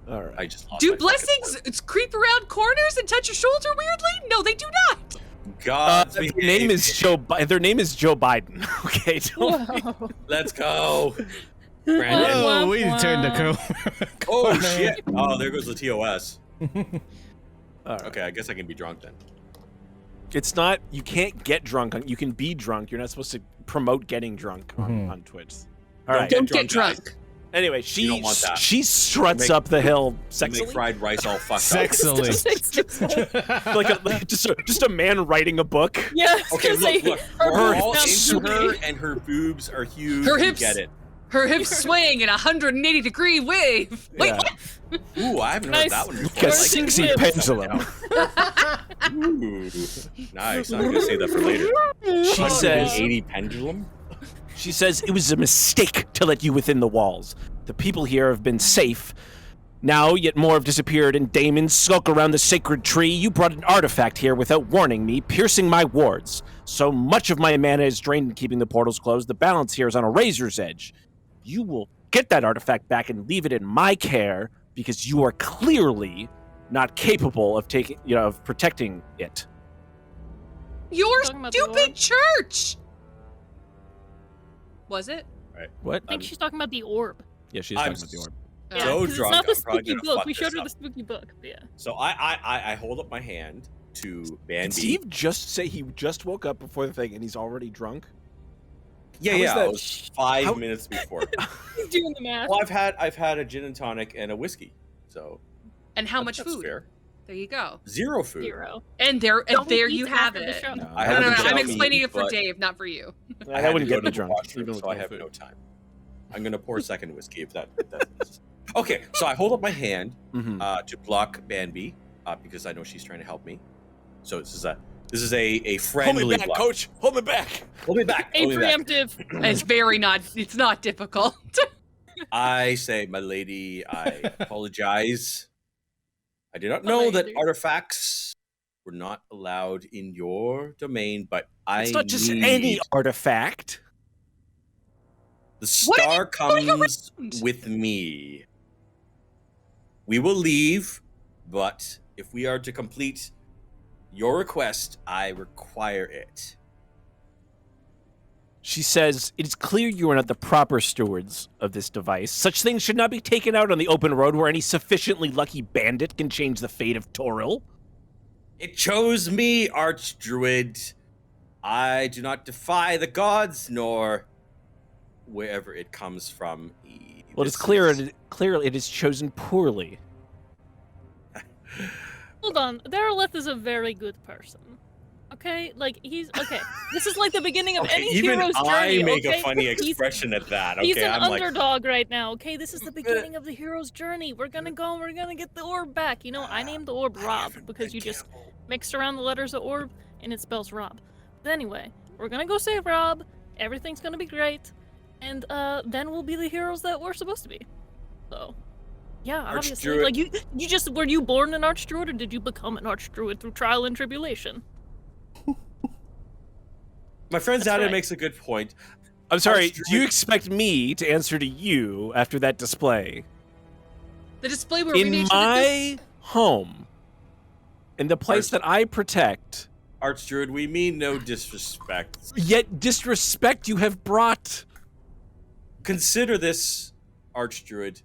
All right. I just lost Do my fucking blessings creep around corners and touch your shoulder weirdly? No, they do not. word. God's Their name is Their name is Joe Biden. Okay. Whoa. Let's go. Brandon. Oh, Womp we womp. turned the Oh corner. shit. Oh, there goes the TOS. All right. Okay, I guess I can be drunk then. It's not. You can't get drunk. You can be drunk. You're not supposed to promote getting drunk on Twitch. All right. Don't Don't get drunk, drunk. Anyway, You don't want that. she struts Make- up the hill Make sexily, fried rice all fucked Sexily. like just a man writing a book. Yeah, I was up. Okay, gonna say, look. her We're boobs all sound into her, spooky. and her boobs are huge. Her We hips. get it. Her hips swaying in a 180-degree wave. Wait, Yeah. what? Ooh, I haven't Nice. heard that one before. Like a I like it. sexy hips. pendulum. Ooh, nice. I'm gonna say that for later. She says. 180 pendulum. She says it was a mistake to let you within the walls. The people here have been safe. Now, yet more have disappeared, and demons skulk around the sacred tree. You brought an artifact here without warning me, piercing my wards. So much of my mana is drained in keeping the portals closed. The balance here is on a razor's edge. You will get that artifact back and leave it in my care, because you are clearly not capable of of protecting it. Your Talking about the stupid orb? church. Was it? What? I think she's talking about the orb. Yeah, she's I'm talking about the orb. Oh. Yeah, So 'cause it's drunk, not the I'm probably spooky gonna book. fuck We showed this her up. the spooky book. But yeah. So I hold up my hand to Did Bambi. Steve just say he just woke up before the thing and he's already drunk? Yeah, How is yeah. that- It was 5 how- minutes before. He's doing the math. Well, I've had a gin and tonic and a whiskey, so And how much that's food? fair. There you go. Zero food. 0. And there Don't you eat have after the it. show. No, I No, haven't no, been I'm eating, explaining it for but Dave, not for you. I I had wouldn't to go get to me the drunk. washroom, even so I with have food. no time. I'm gonna pour second whiskey if that. Okay, so I hold up my hand Mhm. to block Bambi because I know she's trying to help me. So this is a friendly block. coach. Hold me back. Hold me back. A Hold me back. preemptive. It's not difficult. I say, my lady, I apologize. I did not My know that lady. artifacts We're not allowed in your domain, but It's not just any artifact. The star going comes around? with me. We will leave, but if we are to complete your request, I require it. She says, it is clear you are not the proper stewards of this device. Such things should not be taken out on the open road where any sufficiently lucky bandit can change the fate of Toril. It chose me, Archdruid. I do not defy the gods, nor wherever it comes from. Well, it's clear it is chosen poorly. Hold on, Darylith is a very good person. Okay, like he's okay. This is like the beginning of any even hero's journey. I make okay? a funny expression at that. Okay, He's an I'm like, underdog right now. Okay, this is the beginning of the hero's journey. We're gonna go and we're gonna get the orb back. You know, I named the orb Rob because you just mixed around the letters of orb and it spells Rob. But anyway, we're gonna go save Rob. Everything's gonna be great, and then we'll be the heroes that we're supposed to be. So. Yeah, obviously. Archdruid. Like you just were you born an Archdruid or did you become an Archdruid through trial and tribulation? my friend That's Zada right. makes a good point. I'm sorry, Archdruid- do you expect me to answer to you after that display? The display where we In made sure that my home, in the place that I protect, Archdruid, we mean no disrespect. yet disrespect you have brought. Consider this, Archdruid.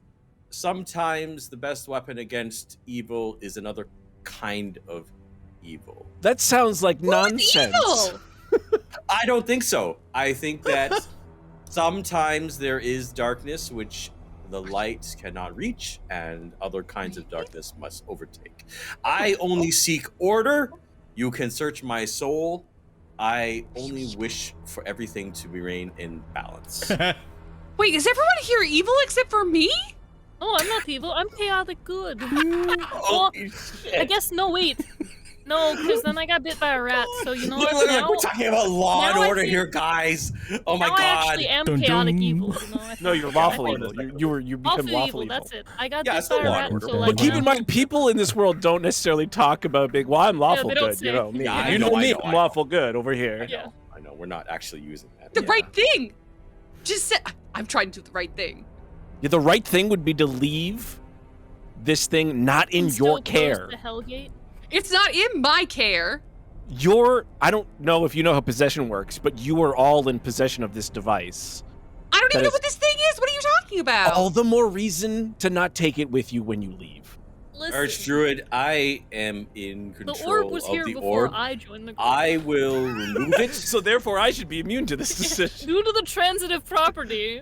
Sometimes the best weapon against evil is another kind of evil. That sounds like nonsense. evil. I don't think so. I think that sometimes there is darkness which the light cannot reach, and other kinds of darkness must overtake. I only seek order. You can search my soul. I only wish for everything to remain in balance. Wait, is everyone here evil except for me? Oh, I'm not evil. I'm chaotic good. Oh, I guess no. Wait, no, because then I got bit by a rat. So you know Look, what? look, look, Now, we're talking about law and now I order feel- here, guys. Oh my now I god. actually am Dun, chaotic dun. evil. You know? No, you're I lawful think- evil. You become Lawful lawful evil. evil. That's it. I got Yeah, bit it's the by a law rat. and order. So But like, But keep now- in mind, people in this world don't necessarily talk about being, well, I'm lawful they don't good. say. You know me. Yeah, I you know, know I me, know, I'm I know. lawful good over here. Yeah. I know, we're not actually using that. The Yeah. right thing. Just say, I'm trying to do the right thing. Yeah, the right thing would be to leave this thing not in I'm still your close care. to Hellgate. It's not in my care. I don't know if you know how possession works, but you are all in possession of this device. I don't That even know is- what this thing is. What are you talking about? All the more reason to not take it with you when you leave. Listen, Archdruid, I am in the control orb was of here the before orb. I joined the group. I will remove it. So therefore, I should be immune to this decision. Due to the transitive property.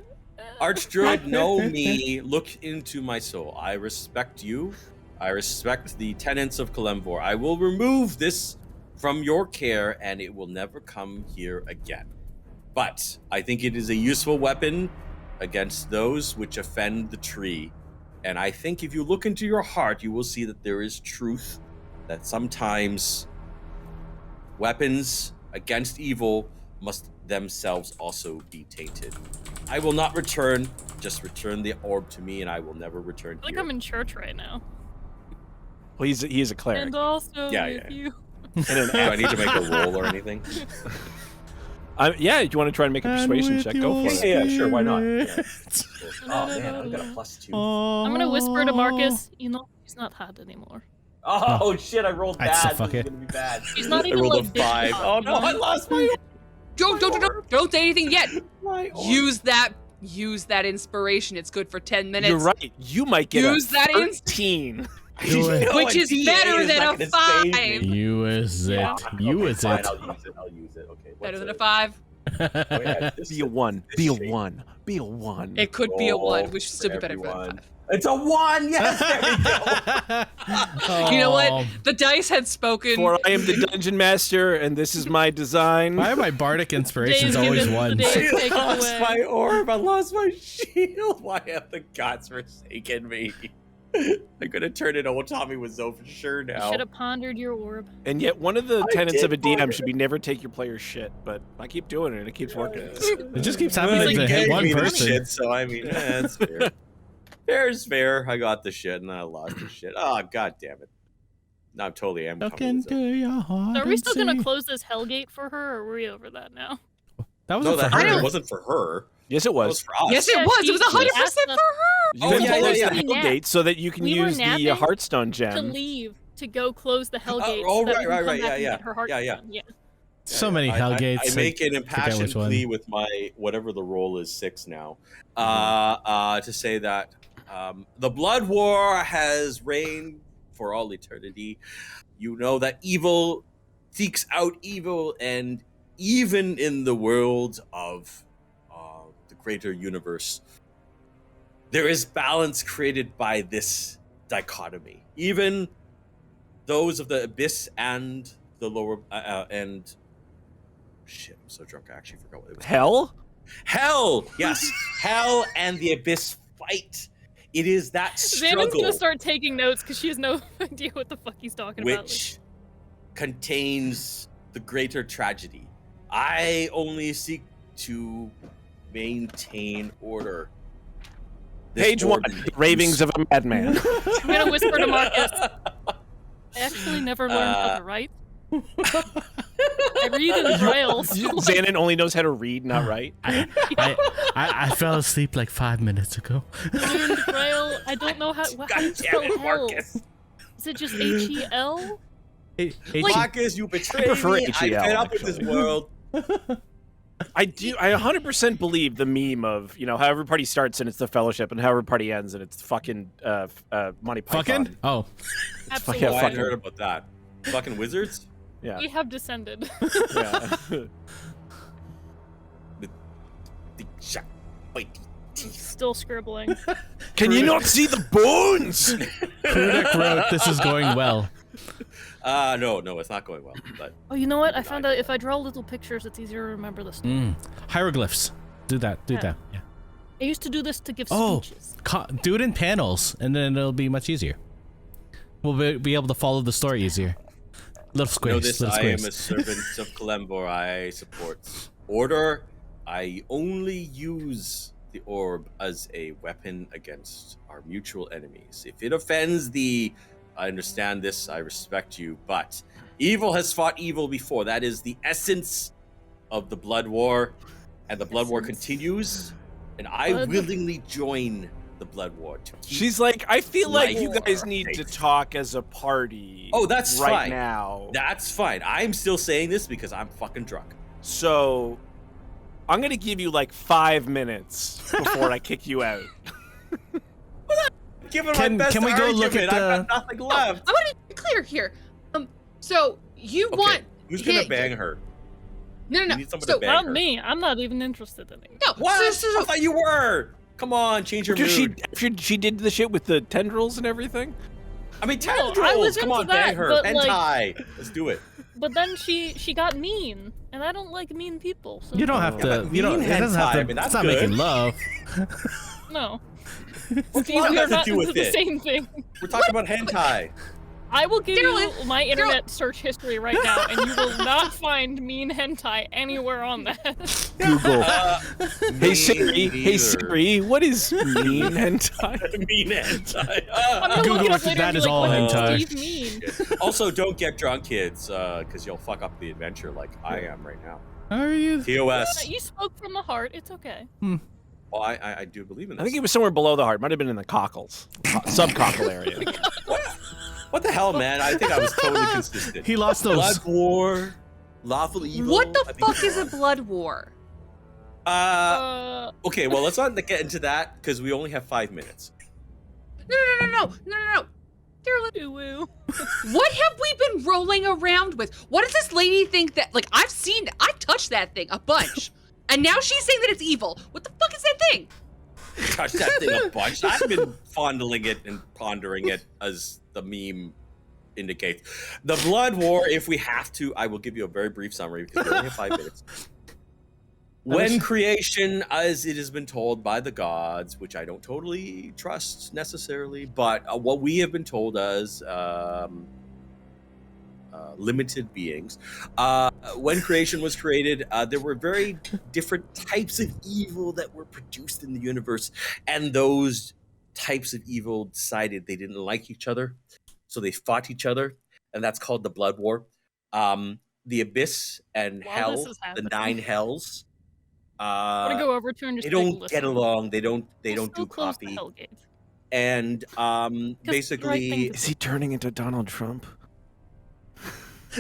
Archdruid, know me. Look into my soul. I respect you. I respect the tenets of Kelemvor. I will remove this from your care, and it will never come here again. But I think it is a useful weapon against those which offend the tree. And I think if you look into your heart, you will see that there is truth, that sometimes weapons against evil must themselves also be tainted. I will not return. Just return the orb to me, and I will never return I feel like here. I'm in church right now. Well, he is a cleric. And also Yeah, with yeah. you. And Do I need to make a roll or anything? yeah, do you want to try and make a persuasion check? Go for it. Yeah, sure, why not? Yeah. Spirit. Oh man, I got a +2. I'm gonna whisper to Marcus, you know, he's not hot anymore. Oh shit, I rolled That's bad. so fuck This it. is gonna be bad. He's not I even rolled like a this 5. hot, Oh you no, know? I lost my Don't say anything yet. orb. Use that inspiration. It's good for 10 minutes. You're right. You might get Use a that 13. Do it. Which is better than a 5. Use it. Yeah, Use fine, it. I'll use it. Okay. Better what's than a it? 5. Oh, yeah, this Be a is- 1. this Be a shape 1. Be a 1. It could be a roll 1, which should for still be better than a everyone. 5. It's a 1. Yes, there we go. You know Oh. what? The dice had spoken. For I am the dungeon master, and this is my design. Why are my bardic inspirations Days always given, the ones? days I taken lost away. my orb. I lost my shield. Why have the gods forsaken me? I'm gonna turn into old Tommy Wiseau for sure You now. should have pondered your orb. And yet, one of the I tenets of a did ponder DM should be never take your player's shit. But I keep doing it, and it keeps working. It just keeps Well, happening you to hit gave one me the person. shit, so I mean, that's fair. Fair's fair. I got the shit and I lost the shit. Oh, god damn it. No, I'm totally am. Look into your heart. So are we still and gonna see. close this hellgate for her, or are we over that now? That No, wasn't that for her. it wasn't for her. Yes, it That was was. for us. Yes, it Yeah, was. It she- was she 100% asked for us- her. You Oh, can yeah, close yeah, the yeah. Hellgate so that you can We were use the napping Hearthstone To gem. leave to go close the hellgate. oh, so that right, we can right, come right, back yeah, and yeah. get her heart Yeah, yeah. done. Yeah. So many Hellgates. I make an forget impassioned which one. plea with my whatever the roll is 6 now, to say that the blood war has reigned for all eternity. You know that evil seeks out evil, and even in the world of the greater universe, there is balance created by this dichotomy. Even those of the abyss and the lower and shit, I'm so drunk I actually forgot what it was. Hell? Hell, yes, hell and the abyss fight. It is that Xanon's struggle gonna start taking notes because she has no idea what the fuck he's talking about. which contains the greater tragedy. I only seek to maintain order. This Page 1. orb The Ravings of a Madman. I'm gonna whisper to Marcus. I actually never learned how to write. I read in Braille. So Xanon only knows how to read, not write. I fell asleep like 5 minutes ago. I learned Braille. I don't know how do you God spell damn it, hell? Marcus. Is it just H-E-L? Marcus, you betrayed prefer me. I HEL, fed up with this actually. world. I 100% believe the meme of, how every party starts and it's the Fellowship and how every party ends and it's fucking Monty Python. Fucking? Oh. Absolutely. Oh, I hadn't fucking- heard about that. Fucking wizards? Yeah. We have descended. yeah. The sharp, mighty teeth. Still scribbling. Can you not see the bones? Prudek wrote, "This is going well." No, it's not going well. But Oh, you know what? I found out if I draw little pictures, it's easier to remember the story. Hieroglyphs. Do that. Do Yeah. that. Yeah. I used to do this to give Oh. speeches. Do it in panels, and then it'll be much easier. We'll be able to follow the story easier. Little know squares. this, Little I am squares. a servant of Kelemvor. I support order. I only use the orb as a weapon against our mutual enemies. If it offends thee, I understand this, I respect you, but evil has fought evil before. That is the essence of the blood war, and the blood war Essence. continues, and I Blood- willingly join the blood war to keep. She's like, I feel like you Life. guys need to talk as a party. Oh, that's right fine. now. That's fine. I'm still saying this because I'm fucking drunk. So, I'm gonna give you like 5 minutes before I kick you out. Give it Can- my best can we go look argument. at I've got nothing left. I want to be clear here. So you Okay, want who's gonna hit- bang her? no, You no, need no. someone So to bang Not her. me. I'm not even interested in it. no. What? So, I thought you were. Come on, change your After mood. she did the shit with the tendrils and everything. I mean, No, I tendrils. was Come into on, bang that, her. but, like- Hentai. Let's do it. But then she got mean, and I don't like mean people. So You don't have Yeah, to. but You don't. mean It doesn't have hentai, to. I mean, that's it's not good. making love. No. What's Steve, wrong we are has to not do into with the it? same thing. We're talking about hentai. I will give you Daryl, my internet search history right now, and you will not find mean hentai anywhere on that. Google. Hey Hey Siri. Hey Siri. What is mean hentai? Mean hentai. I'm gonna Google look it up it, later that and is be like, all what hentai. is Steve mean? Also, don't get drunk, kids, because you'll fuck up the adventure like I am right now. How are you? TOS. You spoke from the heart. It's okay. Well, I do believe in this. I think it was somewhere below the heart. Might have been in the cockles, subcockle area. What the hell, man? I think I was totally consistent. He lost those. Blood war, lawful evil. what the I mean, fuck is a blood war? Okay, well, let's not get into that because we only have 5 minutes. No. Daryl, Ooh. what have we been rolling around with? What does this lady think that? Like, I've touched that thing a bunch, and now she's saying that it's evil. What the fuck is that thing? Touch that thing a bunch. I've been fondling it and pondering it as the meme indicates. The blood war, if we have to, I will give you a very brief summary because we only have 5 minutes. When creation, as it has been told by the gods, which I don't totally trust necessarily, but what we have been told as limited beings, when creation was created, there were very different types of evil that were produced in the universe, and those types of evil decided they didn't like each other, so they fought each other, and that's called the Blood War. The Abyss and While this Hell, is the happening. 9 Hells. I want to go over to and They just don't like, get listen. along. They don't We'll do still close the coffee. hell gates. And the right thing basically, to Is he turning into Donald Trump?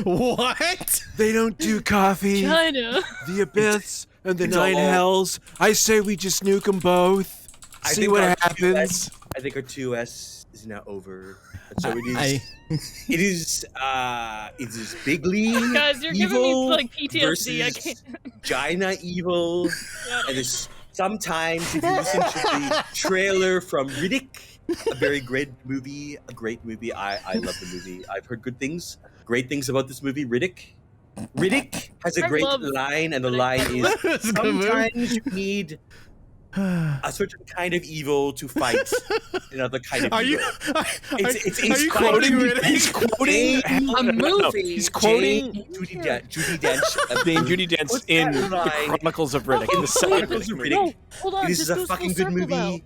What? They don't do coffee. China. The Abyss and the it's 9 all- Hells. I say we just nuke them both. I See think what our happens. 2S I think our 2S is now over. And so it is. I- It is bigly Guys, you're giving me evil like PTSD. I versus can't. Gina evil. Yeah. And there's sometimes if you listen to the trailer from Riddick, a very great movie. I love the movie. I've heard good things, great things about this movie, Riddick. Riddick has a I great love line, and the Riddick. line is It's a good movie. sometimes you need a certain kind of evil to fight another kind of Are you? evil. Are It's you fine. quoting Riddick? He's quoting A movie. He's quoting Judy Dench. Dame Judi Dench What's in that the line? Chronicles of Riddick. In the second Chronicles of movie. Riddick. No, hold on. This this is a goes full fucking good circle, movie. though.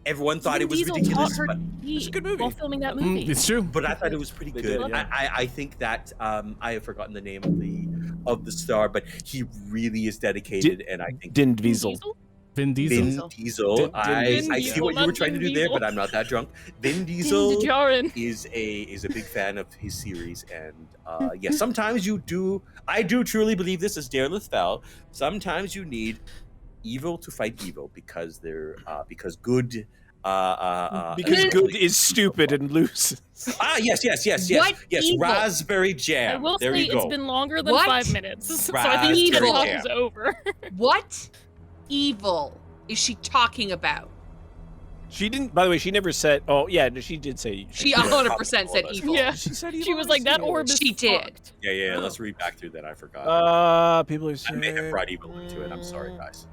Everyone thought Vin it was Diesel ridiculous, taught her but, to eat It's a good movie. while filming that movie. It's true. but I thought it was pretty They good. did, yeah. I think that I have forgotten the name of the star, but he really is dedicated, and I think Din Vin Diesel. Vin Diesel. Vin Diesel. Vin I see Diesel, what you were not trying to Vin do there, Diesel. but I'm not that drunk. Vin Vin Diesel Djarin. is a big fan of his series, and yeah, sometimes I do truly believe this, as Darelith fell. Sometimes you need evil to fight evil because they're because good. Because good is stupid and loose. Yes. What Yes, evil? raspberry I jam. will There say we go. it's been longer than What? 5 minutes, so I think the Raspberry talk jam. is over. What evil is she talking about? She didn't. By the way, she never said. Oh yeah, no, she did say. She Yeah, 100% said probably. evil. Yeah. She said She was like, that orb is She did. fucked. Yeah. Let's read back through that. I forgot. People are I saying. may have brought evil into it. I'm sorry, guys.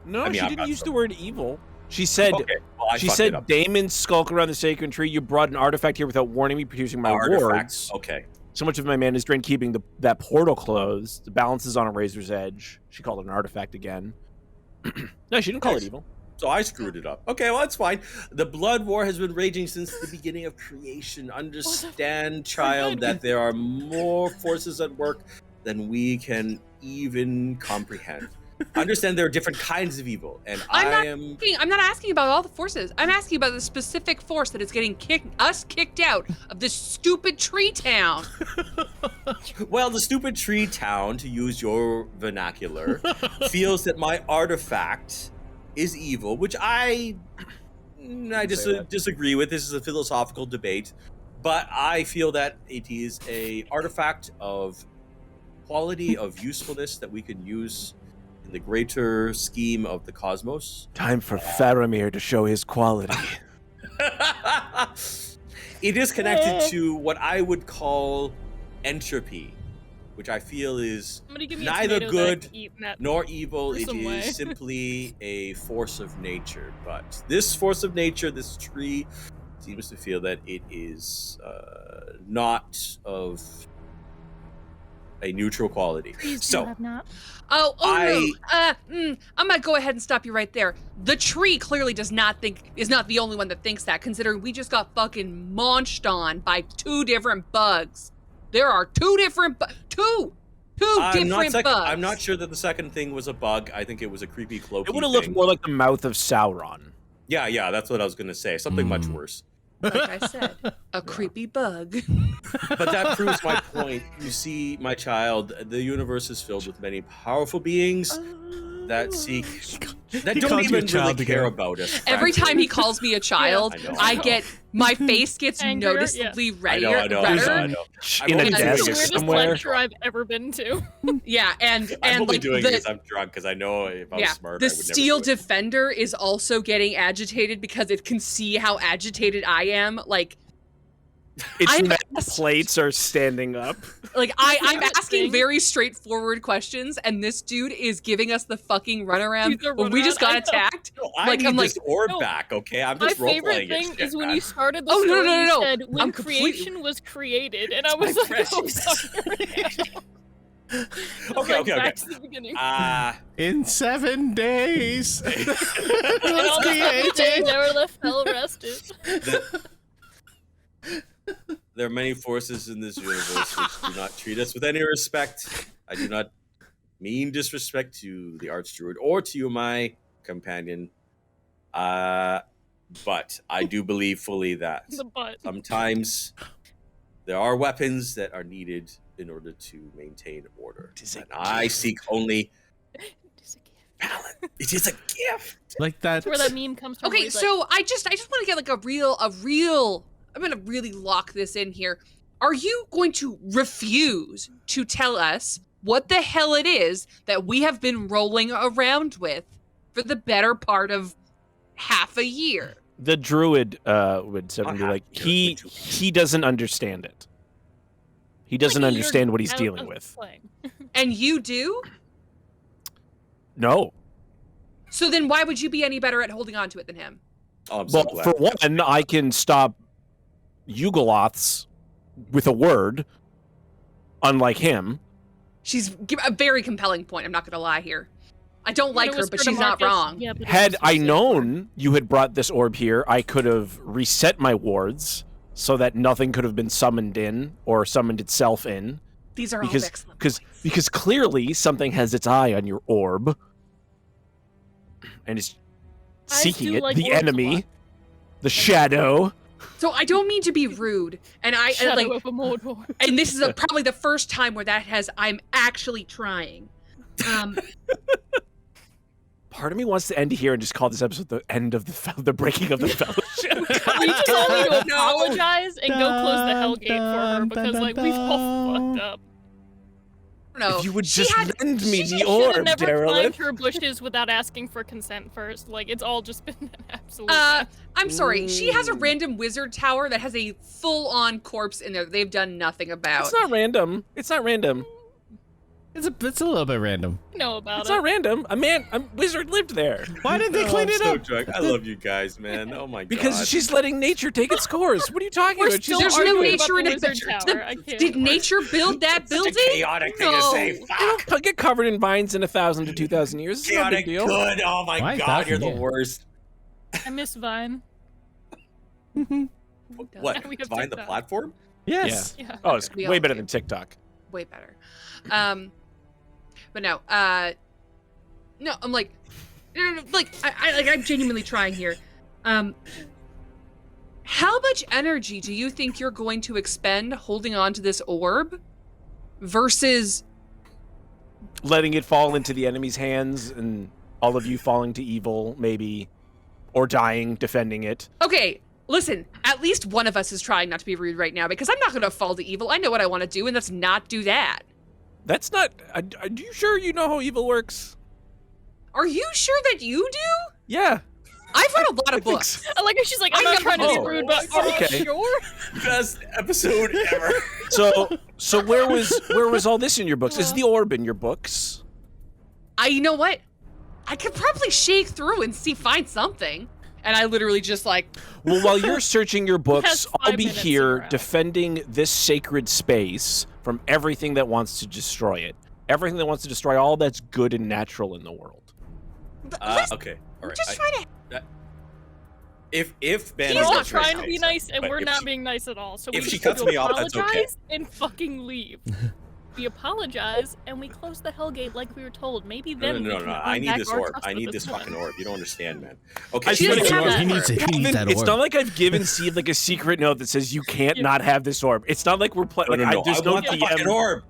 No, I mean, she I'm didn't not use the sorry. word evil. She said. Okay, well, I She fucked it said, up. "Demons skulk around the sacred tree. You brought an artifact here without warning me, producing my Artifacts. wards. Okay. So much of my mana is drained keeping that portal closed. The balance is on a razor's edge." She called it an artifact again. No, she didn't call it evil. So I screwed it up. Okay, well, that's fine. The blood war has been raging since the beginning of creation. Understand, child, that there are more forces at work than we can even comprehend. Understand there are different kinds of evil, and I'm not asking about all the forces. I'm asking about the specific force that is getting us kicked out of this stupid tree town. Well, the stupid tree town, to use your vernacular, feels that my artifact is evil, which I disagree with. This is a philosophical debate, but I feel that it is a artifact of quality, of usefulness that we can use in the greater scheme of the cosmos. Time for Faramir to show his quality. It is connected to what I would call entropy, which I feel is Somebody give me neither a tomato good that I can eat in that. nor evil. It Gruesome way. is simply a force of nature. But this force of nature, this tree, seems to feel that it is not of a neutral quality. Please do So have not. No. I'm gonna go ahead and stop you right there. The tree clearly is not the only one that thinks that, considering we just got fucking munched on by 2 different bugs. There are 2 different two different bugs. I'm not sure that the second thing was a bug. I think it was a creepy cloaky It would have looked thing. more like the mouth of Sauron. Yeah, that's what I was gonna say. Something much worse. Like I said, a creepy bug. But that proves my point. You see, my child, the universe is filled with many powerful beings that seek, that He don't called you a even child really care again. about us. Every frankly. time he calls me a child, I know. my face gets Angrier, noticeably I redder. know. redder. I know. In a only It's doing the desk this- weirdest somewhere. lecture I've ever been to. Yeah, and I'm only like doing the, this. I'm drunk because I know if I was smart, the I would never steel do it. defender is also getting agitated because it can see how agitated I am. Like Its I'm metal asked- plates are standing up. I'm favorite asking thing- very straightforward questions, and this dude is giving us the fucking runaround He's a when we just runaround, got I know. attacked. No, I Like, need I'm this like, orb no. back, okay? I'm My just role favorite playing thing it. is when you started the Oh, story, no. you said when I'm completely- creation was created, and I my was like, oh, precious. sorry. Okay. Back to the beginning. In 7 days. And all the Let's day, Derelith fell rested. there are many forces in this universe which do not treat us with any respect. I do not mean disrespect to the Archdruid or to you, my companion. But I do believe fully that The butt. sometimes there are weapons that are needed in order to maintain order. And I seek only balance. It is a gift. Like that. That's where that meme comes from. where Okay, he's like, so I just want to get like a real. I'm gonna really lock this in here. Are you going to refuse to tell us what the hell it is that we have been rolling around with for the better part of half a year? The druid would suddenly be I'll like, have to give it to he doesn't understand it. He doesn't like a year understand what he's out dealing of with. playing. And you do? No. So then why would you be any better at holding on to it than him? Oh, I'm so Well, glad. for one, I can stop Yugoloths with a word, unlike him. She's a very compelling point, I'm not gonna lie here. I don't like It her, was but for the she's not Marcus. wrong. Yeah, but it Had was I for the- known you had brought this orb here, I could have reset my wards so that nothing could have been summoned in or summoned itself in. These are all Because excellent because points. because clearly something has its eye on your orb and is I seeking do it. like The orbs a enemy, lot. the shadow. So I don't mean to be rude, and Shadow like, of a Mordor. and this is probably the first time where I'm actually trying. Part of me wants to end here and just call this episode the end of the breaking of the fellowship. We just all need to apologize and go close the Hellgate for her because like we've all fucked up. No, If you would she just had- lend me She the should orb, have never climbed derelict. her bushes without asking for consent first. Like it's all just been an absolute. I'm sorry. She has a random wizard tower that has a full-on corpse in there that they've done nothing about. It's not random. It's not random. It's a little bit random. know about It's it. not random. A wizard lived there. Why did they Oh, clean I'm it so up? drunk. I love you guys, man. Oh my god. Because she's letting nature take its course. What are you talking We're about? still There's no arguing nature about in the a wizard picture. tower. I can't. Did nature build that Such a building? chaotic thing to say. No. Fuck. It'll get covered in vines in 1,000 to 2,000 years. It's no big Chaotic deal. good. Oh my Why god, you're 1,000? the worst. I miss Vine. What? We have Find the TikTok. platform? Yes. Yeah. Oh, it's We way all better do. than TikTok. Way better. But no, no, I'm like, no, like, I'm genuinely trying here. How much energy do you think you're going to expend holding on to this orb versus Letting it fall into the enemy's hands and all of you falling to evil, maybe, or dying defending it. Okay, listen, at least one of us is trying not to be rude right now because I'm not going to fall to evil. I know what I want to do, and that's not do that. That's not. Are you sure you know how evil works? Are you sure that you do? Yeah. I've read a lot of books. I like how she's like, I'm I not never trying to be know. rude, but are Okay. you sure? Best episode ever. So where was all this in your books? Is the orb in your books? You know what? I could probably shake through and find something. And I literally just like, Well, while you're searching your books, Has I'll 5 be minutes here around. defending this sacred space from everything that wants to destroy it. Everything that wants to destroy all that's good and natural in the world. listen, Okay. All right. just trying to. If Ben He's We're is all not trying to nice, be nice, and but we're if not she- being nice at all. So if we she just need cuts to me off, that's okay. apologize and fucking leave. We apologize and we close the Hellgate like we were told. Maybe No, then no, no, we no. can I earn need back this our orb. trust I with need this this fucking woman. orb. You don't understand, man. I Okay. She doesn't so have you that want- He needs it. He needs that It's orb. not like I've given Steve like a secret note that says you can't Yeah. not have this orb. It's not like we're playing. No, no, no. There's I no want the DM. fucking orb.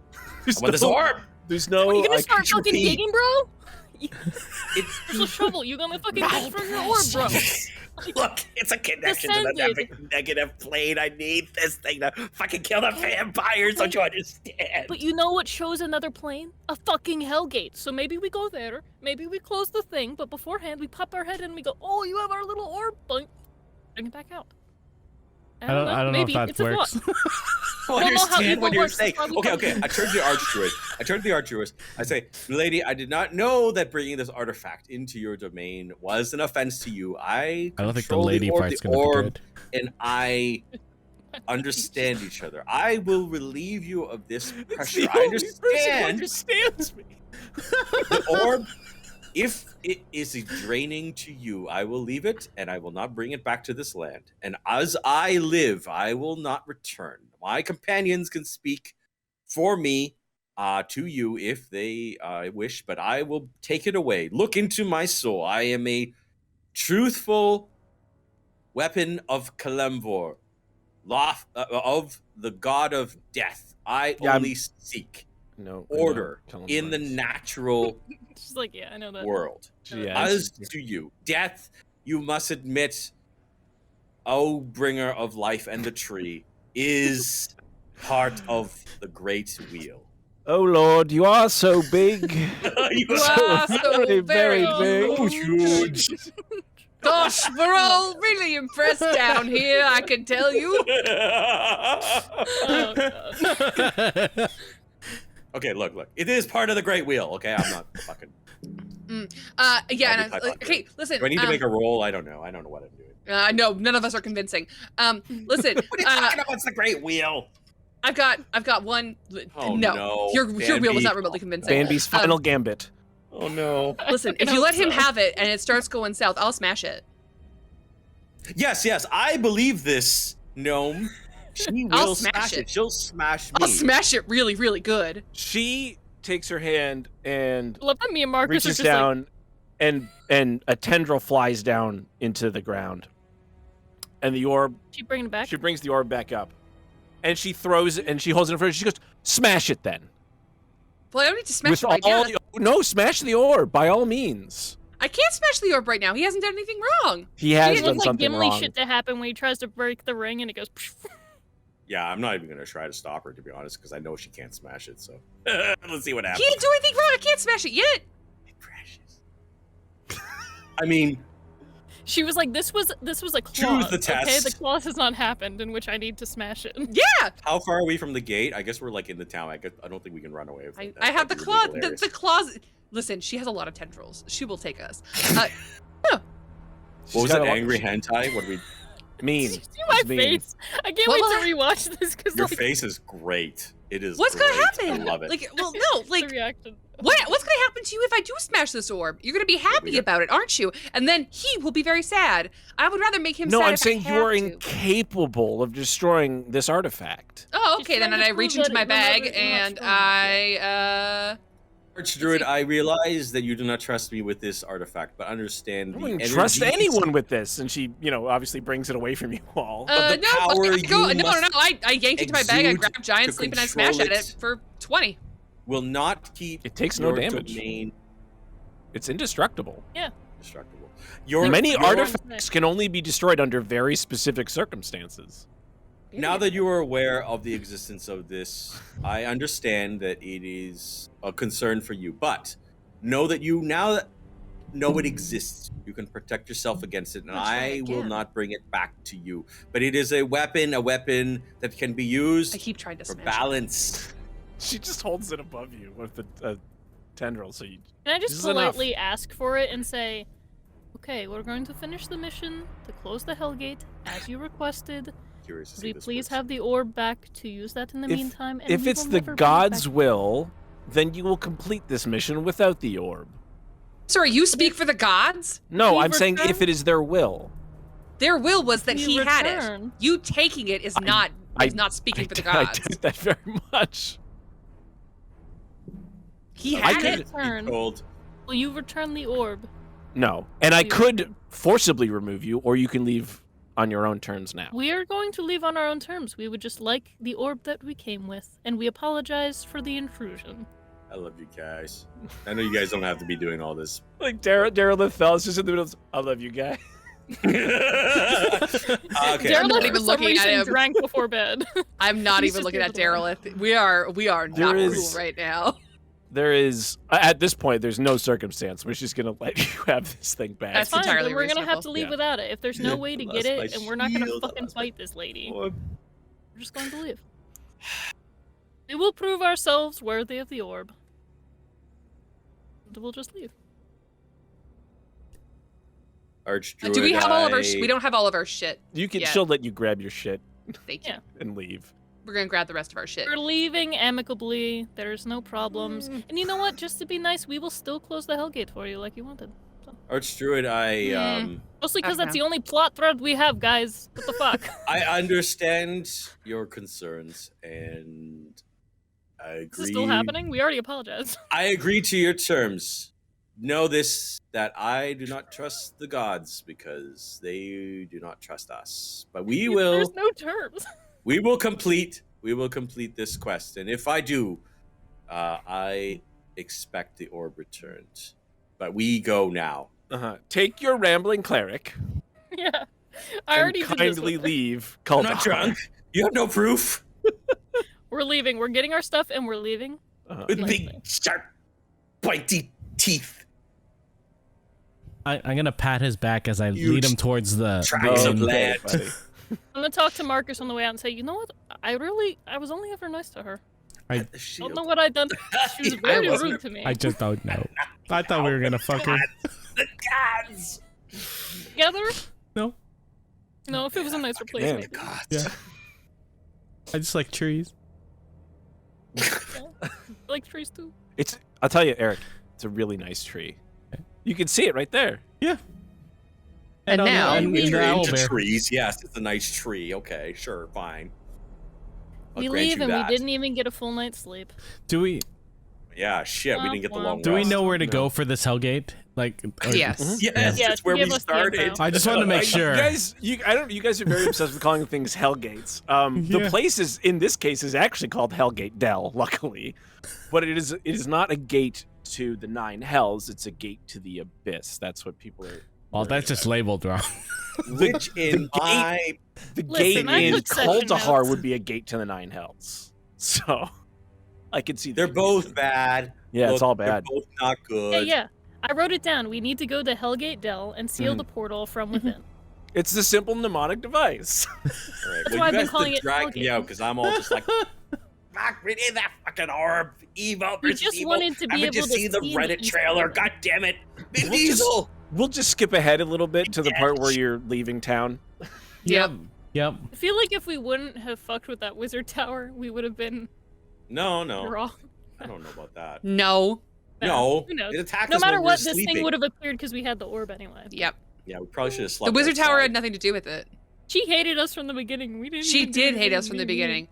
There's I want this no- orb. There's no. Are you gonna like, start fucking repeat. digging, bro? It's There's a shovel. You gonna fucking dig for your orb, bro? Look, it's a connection to the Descended. negative plane. I need this thing to fucking kill the vampires. Don't you understand? But you know what shows another plane? A fucking Hellgate. So maybe we go there. Maybe we close the thing. But beforehand, we pop our head in and we go, "Oh, you have our little orb." Boink. Bring it back out. I don't know Maybe if that it's a works. thought. I Don't know how understand evil what you're works, saying. that's why we Okay, come okay. I turned to the archdruid. I say, lady, I did not know that bringing this artifact into your domain was an offense to you. I don't think the control lady orb, part's the gonna be orb, good. and I understand each other. I will relieve you of this It's pressure. the I only person who understand understands me. the orb. If it is draining to you, I will leave it, and I will not bring it back to this land. And as I live, I will not return. My companions can speak for me to you if they wish, but I will take it away. Look into my soul. I am a truthful weapon of Kelemvor, of the god of death. I Yeah, only seek No order I know in the Kelemvor's- natural She's like, yeah, I know that. world. Yeah, As to you, death, you must admit, O bringer of life and the tree, is part of the great wheel. Oh Lord, you are so big. You are so very, very very big. huge. Gosh, we're all really impressed down here, I can tell you. Oh, God. Okay, look. It is part of the great wheel, okay? I'm not fucking... Yeah, I'll and be okay, listen. Do I need to make a roll? I don't know. I don't know what I'm doing. No, none of us are convincing. Listen, What are you talking about? It's the great wheel. I've got one. Oh, no, no, your wheel was Bambi. not remotely convincing. Bambi's final gambit. Oh, no. Listen, if you let him have it and it starts going south, I'll smash it. Yes, I believe this, gnome. She I'll will smash smash it. it. She'll smash me. I'll smash it really, really good. She takes her hand and I love that me and Marcus are reaches just like, down, and a tendril flies down into the ground, and the orb. she bringing it back? She brings the orb back up, and she throws it, and she holds it in front of her. She goes, "Smash it then." Well, I don't need to smash With it right all now. no, smash the orb by all means. I can't smash the orb right now. He hasn't done anything wrong. He has She done wants like something Gimli wrong. shit to happen when he tries to break the ring and it goes. Yeah, I'm not even going to try to stop her, to be honest, because I know she can't smash it, so... Let's see what happens. He didn't do anything wrong. I can't smash it yet. It crashes. I mean, She was like, this was a clause. Choose the Okay, test. the clause has not happened in which I need to smash it. Yeah, how far are we from the gate? I guess we're, like, in the town. I don't think we can run away. I have the claw. The claws. Listen, she has a lot of tendrils. She will take us. What was got it, a lot- angry hentai? What we... Mean. See my She's mean. face. I can't What wait will to rewatch this because Your like, face is great. It is what's gonna great. happen? I love it. Like, well, no, the like, reaction. what's gonna happen to you if I do smash this orb? You're gonna be happy got- about it, aren't you? And then he will be very sad. I would rather make him No, sad. I'm if saying I you are have to. incapable of destroying this artifact. Oh, She's okay. Then trying to I prove reach that into it my bag remembers you're not and strong enough Archdruid, I realize that you do not trust me with this artifact, but understand I the wouldn't energy trust anyone with this, and she, obviously brings it away from you all. the no, power I go, you no. must I yanked into my bag. I exude grabbed Giant to Sleep and I smashed control at it it. for 20. will not keep It takes no your damage. domain It's indestructible. destructible. Your Many your- artifacts can only be destroyed under very specific circumstances. Now that you are aware of the existence of this, I understand that it is a concern for you, but know that you now know it exists. You can protect yourself against it, and I'll try I will again. not bring it back to you. But it is a weapon that can be used I keep trying to for smash balance. She just holds it above you with the tendril, so you. Can I This just is enough. politely ask for it and say, okay, we're going to finish the mission to close the Hellgate as you requested. Curious to Could see we this please works. have the orb back to use that in the If- meantime? And If we it's will the never bring it god's back. will, then you will complete this mission without the orb. Sorry, you speak for the gods? No, We I'm saying return- if it is their will. Their will was that We he had it. return. You taking it is I- not I- not speaking for the I gods. doubt that very much. He I had could- it. Return. Told. Will you return the orb? No, and I You- could forcibly remove you, or you can leave on your own terms now. We are going to leave on our own terms. We would just like the orb that we came with, and we apologize for the intrusion. I love you guys. I know you guys don't have to be doing all this. Like Daryl Lithell is just in the middle of, I love you, guy. Okay. Daryl, not for even some looking at reason, him. drank before bed. I'm not He's even just looking here at for the Daryl. We are There not is- cool right now. There is, at this point, there's no circumstance where she's going to let you have this thing back. That's Fine, entirely then we're gonna have reasonable. to leave Yeah. without it. If there's no way to Lost get my it, and we're not gonna shield, I fucking lost my fight this lady, Lord. we're just going to leave. We will prove ourselves worthy of the orb. And we'll just leave. Archdruid, Do we have all of our? I- We don't have all of our shit. You can, Yeah. she'll let you grab your shit Thank you. Yeah. and leave. we're gonna grab the rest of our shit. We're leaving amicably. There's no problems. And you know what? Just to be nice, we will still close the Hellgate for you like you wanted. So. Archdruid, Mostly because Okay. that's the only plot thread we have, guys. What the fuck? I understand your concerns, and I agree. Is this still happening? We already apologized. I agree to your terms. Know this, that I do not trust the gods because they do not trust us. But we will. There's no terms. We will complete this quest, and if I do, I expect the orb returned. But we go now. Take your rambling cleric Yeah. I and already did this kindly with her. leave I'm Kuldahar. not drunk. You have no proof. We're leaving. We're getting our stuff and we're leaving. With Nicely. big, sharp, pointy teeth. I'm gonna pat his back as I Huge lead him towards the tracts of main- land. buddy. I'm gonna talk to Marcus on the way out and say, you know what? I was only ever nice to her. I Don't know what I'd done. She was very rude to me. I just don't know. I thought we were gonna fuck her. The gods. Together? No, No, if it was a nicer place, Man. maybe. Gods. Yeah. I just like trees. I like trees too. I'll tell you, Eric, it's a really nice tree. You can see it right there. Yeah. And on the- now- and You're the into owlbear. trees. Yes, it's a nice tree. Okay, sure, fine. I'll We grant leave you and that. we didn't even get a full night's sleep. Do we Yeah, shit, we didn't get the long do we rest. know where to No. go for this Hellgate? Like, Yes. Yes, Yeah, it's where give we us the info. started. I just wanted to make sure. You guys are very obsessed with calling things Hellgates. The Yeah. place is, in this case, is actually called Hellgate Dell, luckily, but it is not a gate to the nine hells. It's a gate to the abyss. That's what people are. Well, that's just labeled wrong. Which in my The Listen, gate I in took session Kuldahar notes. would be a gate to the nine hells. So, I can see. they're both bad. Yeah, it's Look, all they're bad. both not Yeah, good. yeah. I wrote it down. We need to go to Hellgate Dell and seal the portal from within. It's the simple mnemonic device. All right, That's well, why I've you been guys calling did it drag me Hellgate. out because I'm all just like, fuck, we need that fucking orb. Evil We versus just evil. wanted to be Haven't you able to seen the see Reddit East trailer? Building. God damn it. Vin We'll just- Diesel. We'll just skip ahead a little bit to the part where you're leaving town. Yep. Yep. I feel like if we wouldn't have fucked with that wizard tower, we would have been No. wrong. I don't know about that. No. No. Who knows? It attacked No us matter when we were what, this sleeping. thing would have appeared because we had the orb anyway. Yep. Yeah, we probably should have The slept wizard tower outside. had nothing to do with it. She hated us from the beginning. We didn't. She even do did hate anything us from the mean. beginning.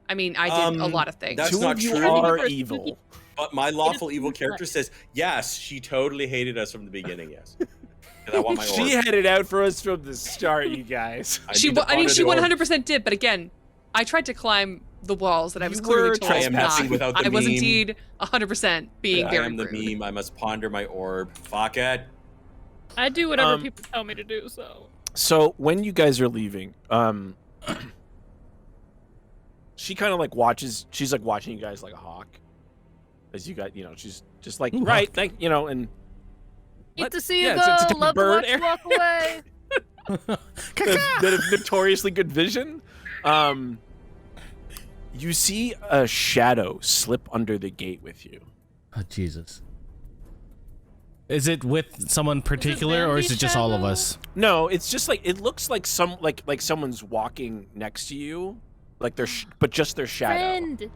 I mean, I did a lot of things. that's Two not of you true. are First, evil. But my lawful is evil complex. character says, yes, she totally hated us from the beginning, yes. Because I want my orb. She had it out for us from the start, you guys. She need to I mean, honor she the orb. 100% did, but again, I tried to climb the walls that I was You clearly were told I am not. messing without the I was meme. indeed 100% being I very am the rude. meme. I must ponder my orb. Fuck it. I do whatever Um, people tell me to do. So So when you guys are leaving, she kind of like watches. She's like watching you guys like a hawk, as you guys, she's just like, Ooh, right, hawk. thank you know, and hate What? to see you Yeah, go. it's a type of Love bird. to watch you walk away. that have notoriously good vision. You see a shadow slip under the gate with you. Oh, Jesus. Is it with someone particular, or is Bambi it just all of shadow? us? No, it's just like it looks like like someone's walking next to you, like but just their shadow. Friend.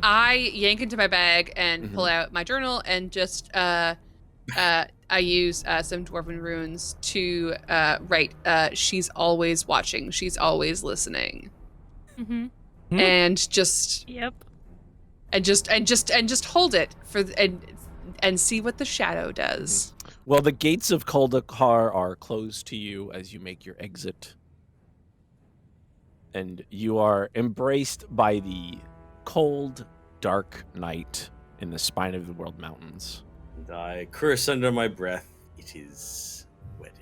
I yank into my bag and pull out my journal and just I use some dwarven runes to write. She's always watching. She's always listening, Mm-hmm. Hmm. and just Yep. just hold it for and see what the shadow does. Well, the gates of Kuldahar are closed to you as you make your exit, and you are embraced by the cold, dark night in the spine of the world mountains. And I curse under my breath. It is wedding.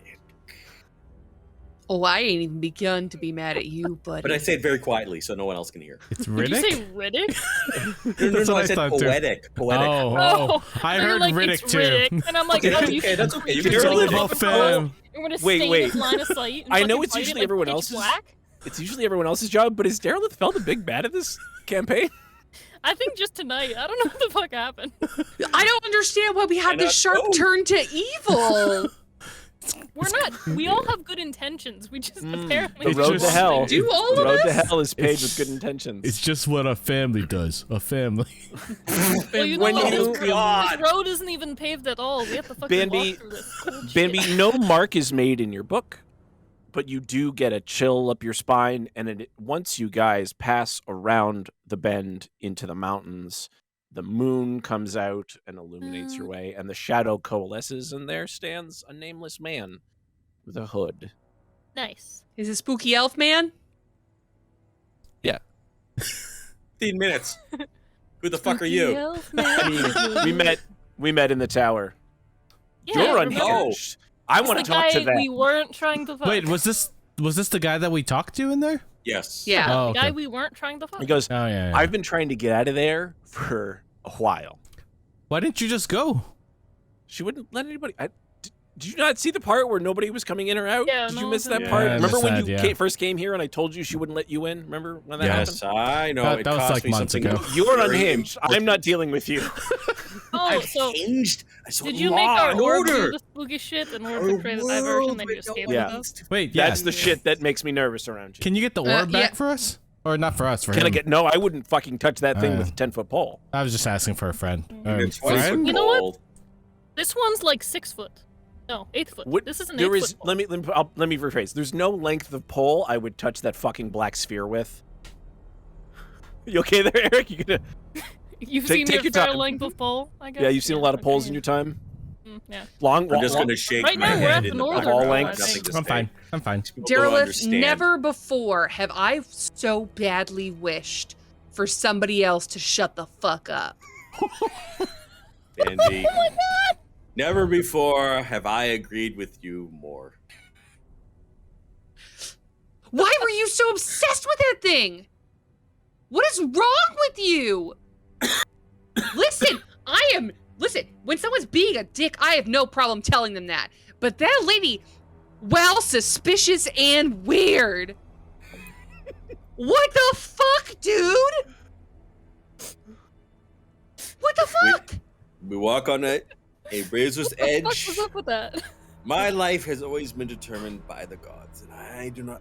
Oh, I ain't even begun to be mad at you, buddy. But I say it very quietly so no one else can hear. It's Did you Riddick? say Riddick? That's what I I said thought, too. poetic. Poetic. Oh, I You're heard like, Riddick it's too. Riddick. And I'm like, Okay, oh, that's you okay, that's okay. You you're can gonna totally go take for it. it. You're gonna Wait, stay wait. in his line of sight. And I know fucking it's fight usually it like everyone pitch else's- black. It's usually everyone else's job, but is Darylith Fell the big bad at this campaign? I think just tonight. I don't know what the fuck happened. I don't understand why we had And this sharp oh. turn to evil. We're not. We all have good intentions. We just apparently. The It's road just- to hell. Do all The of road to us? hell is paved with good intentions. It's just what a family does. A family. Well, you know When what? you- This road isn't even paved at all. We have to fucking Bambi- walk through this. Cool Bambi, shit. no mark is made in your book, but you do get a chill up your spine. And once you guys pass around the bend into the mountains, the moon comes out and illuminates your way, and the shadow coalesces, and there stands a nameless man with a hood. Nice. Is it spooky elf man? 15 minutes. Who the fuck are Spooky you? elf man. We met in the tower. Yeah, You're remember? unhinged. I It's want the to talk guy to that. we weren't trying to fuck. Wait, was this the guy that we talked to in there? Yes. Yeah. Oh, The guy okay. we weren't trying to fuck. He goes, Oh yeah. I've been trying to get out of there for a while. Why didn't you just go? She wouldn't let anybody. Did you not see the part where nobody was coming in or out? Yeah, Did no you one miss was that in. part? Yeah, I Remember missed when that, you yeah. first came here and I told you she wouldn't let you in? Remember when that happened? Yes, I know. That it was cost like me months something ago. You're very unhinged. I'm not dealing with you. Oh, so Hinged. I saw did you make law our and orb do order. the spooky shit in order to create a diversion that you escaped with Yeah. us? Wait, yeah. That's the shit that makes me nervous around you. Can you get the orb yeah. back for us? Or not for us, for Can him? I get? No, I wouldn't fucking touch that thing Uh, with a 10-foot pole. I was just asking for a friend. It's twice Friend? You know what? gold. This one's like 6 foot. No, 8 foot. What- This is an 8 there foot. is. Let me rephrase. There's no length of pole I would touch that fucking black sphere with. You okay there, Eric? You gonna? You've take seen your your fair time. length of pole, I guess. Yeah, you've seen a lot of okay. poles in your time. Yeah. Long. I'm just long- gonna shake Right my now, we're head at in the the northern back. All one, I lengths. Nothing think. to I'm say. fine. I'm fine. People don't Derelith, understand. never before have I so badly wished for somebody else to shut the fuck up. Andy. Oh my god! Never before have I agreed with you more. Why were you so obsessed with that thing? What is wrong with you? Listen, when someone's being a dick, I have no problem telling them that. But that lady, well, suspicious and weird. What the fuck, dude? What the fuck? We walk on a razor's What the fuck edge. was up with that? My life has always been determined by the gods, and I do not.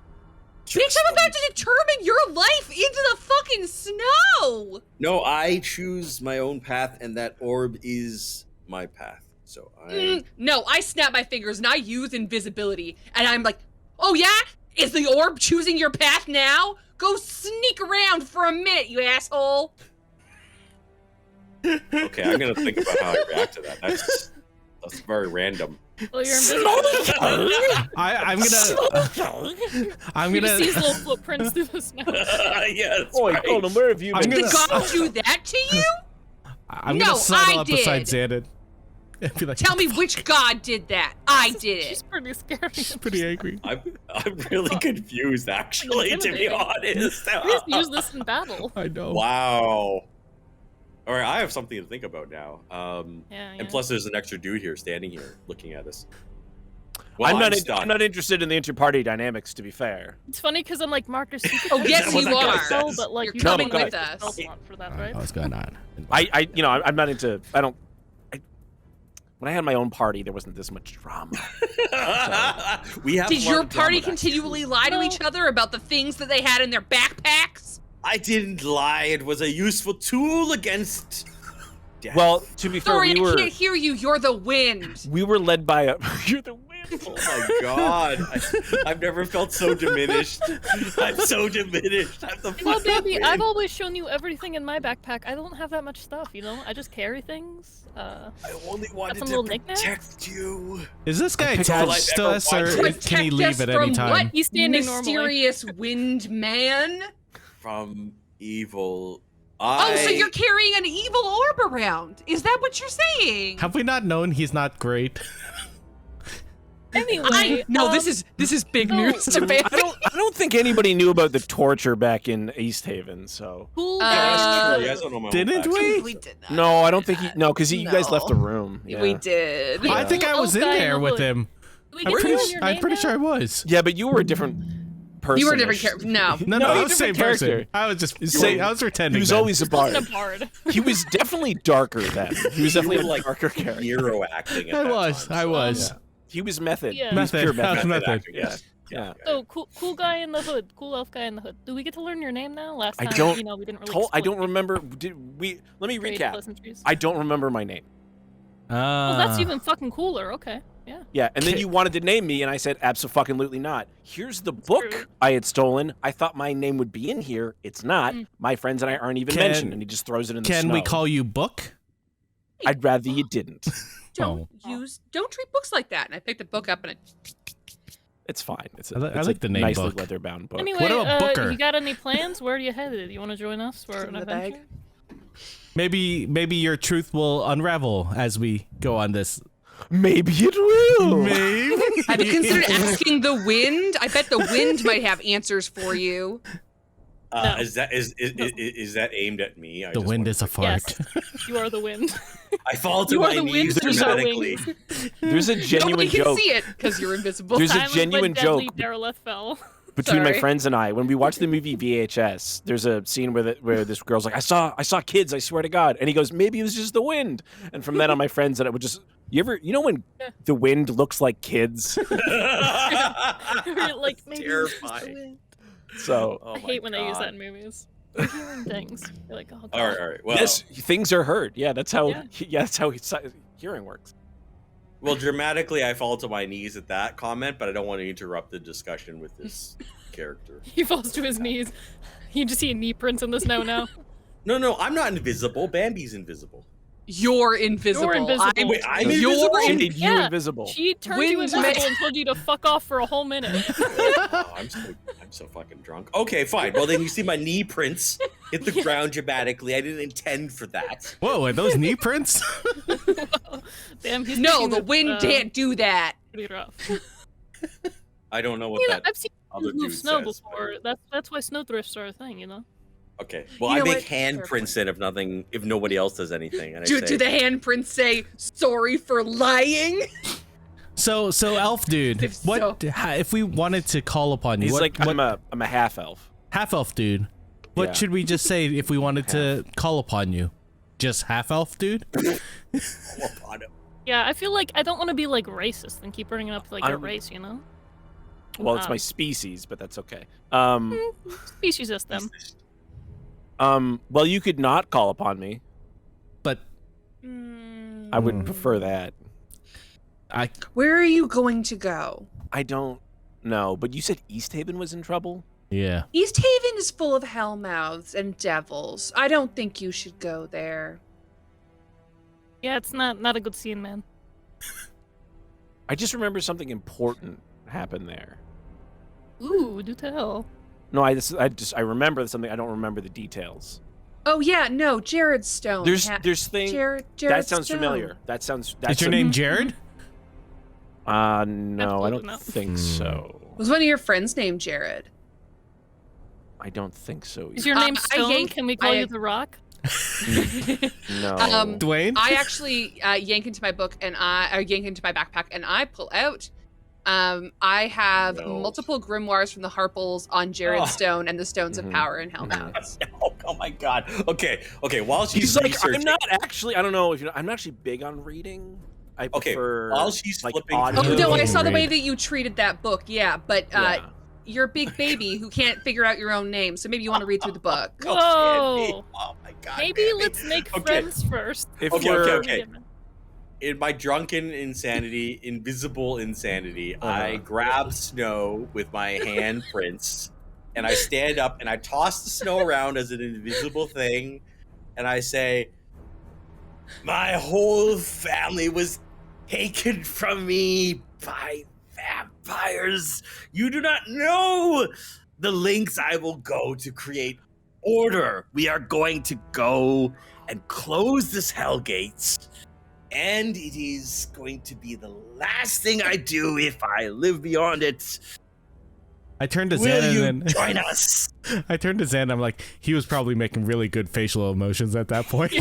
Bitch, trust I'm about them. to determine your life into the fucking snow. No, I choose my own path, and that orb is my path. So I. No, I snap my fingers and I use invisibility, and I'm like, oh yeah? Is the orb choosing your path now? Go sneak around for a minute, you asshole. Okay, I'm gonna think about how I react to that. That's very random. Well, you're invisible. I'm You just see his gonna. little footprints through the snow. Yes. Oi, right. Colin, where have you I'm been? Did gonna- God do that to you? I'm No, gonna sidle I up beside did. Xanon. And be like, Tell me which God did that. I did She's it. pretty scary. She's pretty angry. I'm really confused, actually, to be honest. Please use this in battle. I know. Wow. All right, I have something to think about now. Yeah, And plus, there's an extra dude here, standing here, looking at us. I'm not. stuck. I'm not interested in the inter-party dynamics. To be fair, It's funny because I'm like, Marcus, you could Oh, have yes, done you that are. yourself, but like You're you coming don't with have us. a slot for that, right? What's going on? I'm not into. When I had my own party, there wasn't this much drama. We have. Did a lot your of party drama, continually lie to No. each other about the things that they had in their backpacks? I didn't lie. It was a useful tool against. Death. Well, to be fair, Sorry, we I were can't hear you. You're the wind. led by a. You're the wind. Oh my god! I've never felt so diminished. I'm so diminished. I'm the You know, fucking baby, wind. I've always shown you everything in my backpack. I don't have that much stuff, you know? I just carry things. I only wanted some to little knick-knacks? protect you. Is this guy picked all attached I've to ever us, or wanted. can he Protect leave us at any from time? what? He's standing normally. Mysterious wind man. From evil. Oh, so you're carrying an evil orb around? Is that what you're saying? Have we not known he's not great? Anyway, this is big no. news to me. I don't think anybody knew about the torture back in East Haven. So cool Uh, guy. You guys don't know my own Didn't backstory. we? did not. no, I don't think because you guys No. left the room. Yeah. We did. I think I was in Elf guy in there the with hood. him. Do we I'm get to pretty, know your I'm name pretty now? sure I was. Yeah, but you were a different person. You were a different character. No. No, No, I you're was a the same different person. character. I was just Say- I was pretending. He was then. always a bard. Wasn't a bard. He was definitely darker then. He was definitely You were a like darker character. hero acting. At I that was. time, I so- was. He was method. Yeah. He was pure Method. method. Method. Yes. Yeah. So cool guy in the hood, cool elf guy in the hood. Do we get to learn your name now? Last I time, don't- you know, we didn't really. I explain don't it. remember. Did we? Let me Trade recap. pleasantries. I don't remember my name. Well, that's even fucking cooler. Okay. Yeah. Yeah, and then you wanted to name me, and I said, absolutely not. Here's the book true. I had stolen. I thought my name would be in here. It's not. My friends and I aren't even mentioned, and he just throws it in the snow. Can we call you Book? I'd rather you didn't. Don't treat books like that. And I picked a book up and It's fine. It's I it's like the name nicely Book. leather-bound book. Anyway, What about Booker? you got any plans? Where are you headed? You want to join us for an in the bag. adventure? Maybe your truth will unravel as we go on this. Maybe it will. Maybe. Have you considered asking the wind? I bet the wind might have answers for you. No. Is that aimed at me? The wind is a fart. Yes, you are the wind. I fall to You are my the knees wind. There's no dramatically. wings. There's a genuine Nobody can joke see it because you're invisible. There's a Time was genuine when deadly joke. Derelith fell. between my Sorry. friends and I when we watch the movie VHS. There's a scene where this girl's like, I saw kids, I swear to God, and he goes, maybe it was just the wind. And from then on, my friends and I would just, you know when the wind looks like kids. Like maybe it's just the Terrifying. wind. So Oh I my hate when they use God. that in movies. You're hearing things. You're like, oh god. All right. Well, yes, things are heard. Yeah, that's how. Yeah. That's how hearing works. well, dramatically, I fall to my knees at that comment, but I don't want to interrupt the discussion with this character. He falls to his knees. You just see knee prints in the snow now. No, I'm not invisible. Bambi's invisible. You're invisible. You're invisible. Wait, I'm You're invisible? She in- made you Yeah. invisible. She turned you Wind's invisible ma- and told you to fuck off for a whole minute. Oh, I'm so fucking drunk. Okay, fine. Well, then you see my knee prints hit the ground dramatically. I didn't intend for that. Whoa, are those knee prints? Damn, he's No, making the it, wind can't do that. pretty rough. I don't know what You know, that I've seen other you move dude snow says. before. That's why snowdrifts are a thing, you know. Okay. Well, You I know make what? Fair handprints in if nobody else does anything, and I Do say, the handprints say sorry for lying? So elf dude, If what if we wanted to call upon you? He's what, like, I'm a half elf. half elf dude. What Yeah. should we just say if we wanted to call upon you? Just half elf dude? Yeah, I feel like I don't want to be like racist and keep bringing up like your I'm- race, you know. Well, it's my Um, species, but that's okay. Speciesist them. Well, you could not call upon me. But I would prefer that. Where are you going to go? I don't know, but you said East Haven was in trouble? yeah. East Haven is full of hellmouths and devils. I don't think you should go there. Yeah, it's not a good scene, man. I just remember something important happened there. Ooh, do tell. No, I remember something. I don't remember the details. Oh yeah, no, Jared Stone. There's things Jared that sounds Stone. familiar. That's Is your name Jared? No, I Absolutely don't not. think so. Was one of your friends named Jared? I don't think so. Is your Uh, name I Stone? yank- Can we call I- you The Rock? No. Dwayne? I actually yank into my book and I yank into my backpack and I pull out. I have No. multiple grimoires from the Harples on Jared Oh. Stone and the Stones Mhm. of Power and Hellmouths. Oh my God. Okay. While she's He's like, researching, I'm not actually. I don't know if I'm not actually big on reading. I Okay, prefer. while she's like, flipping audio. Oh no, I saw the way Read. that you treated that book. Yeah, but Yeah. you're a big baby who can't figure out your own name, so maybe you want to read through the book. Go, Whoa. Candy. Oh my God. Maybe Candy. let's make Okay. friends first. If Okay, we're okay. In my drunken insanity, invisible insanity, I grab snow with my handprints, and I stand up and I toss the snow around as an invisible thing, and I say, "My whole family was taken from me by vampires. You do not know the lengths I will go to create order. We are going to go and close this hellgates. And it is going to be the last thing I do if I live beyond it. I turned to Will Xan you and then join us?" I turned to Xan. I'm like, he was probably making really good facial emotions at that point.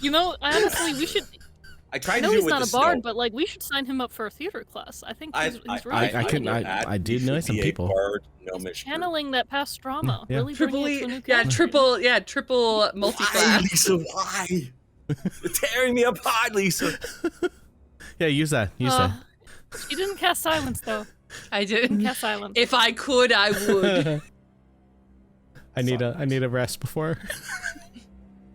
You know, honestly, we should. I tried I to know do it he's with not the a bard, snow. but like we should sign him up for a theater class. I think he's really I can- funny. I did know some people. Channeling that past trauma, Yeah. really bringing it to a new triple Why, multi-class. Lisa? Why? You're tearing me apart, Lisa. Yeah, use that. Use that. She didn't cast silence though. I didn't. Cast silence. If I could, I would. I need a rest before.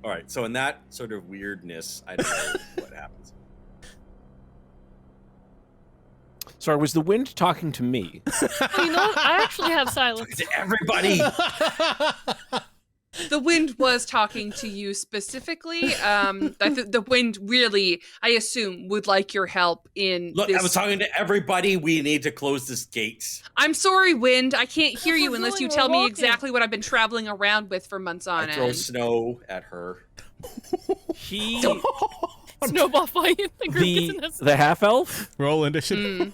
All right, so in that sort of weirdness, I don't know what happens. Sorry, was the wind talking to me? You know what? I actually have silence. To everybody. The wind was talking to you specifically. The wind really, I assume, would like your help in Look, this. I was talking to everybody. We need to close this gate. I'm sorry, wind. I can't hear you we're unless going, you we're tell me walking. exactly what I've been traveling around with for months on I throw end. snow at her. He, Snowball fight. The group gets in this. the half elf, Roll initiative.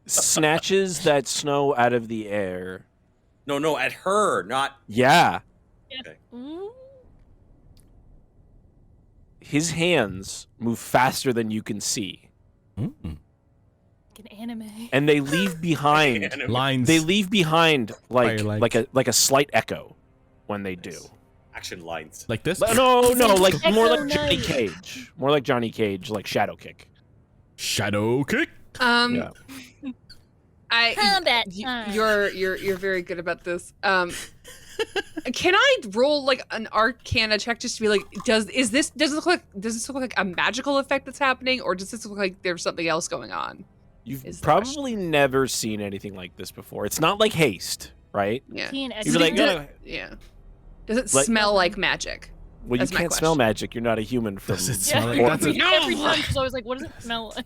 snatches that snow out of the air. No, at her, not. Yeah, Ooh. his hands move faster than you can see, Mm. Like an anime. and they leave behind. Lines. They leave behind Fire lines. like a slight echo when they do. Action lines. Like this. No, like Echo more like Johnny Knight. Cage. More like Johnny Cage, like Shadow Kick. Shadow kick. Yeah. Combat time. You're very good about this. Can I roll like an Arcana check just to be like, does this look like a magical effect that's happening, or does this look like there's something else going on? You've Is the probably never seen anything like this before. It's not like haste, right? Yeah. Teen You'd be like, X-Men. no, Yeah. Does it Like- smell like magic? well, you That's my can't smell question. magic. You're not a human from. Does it Yeah, smell like Or- that's a, every time she's always like, what does it smell like?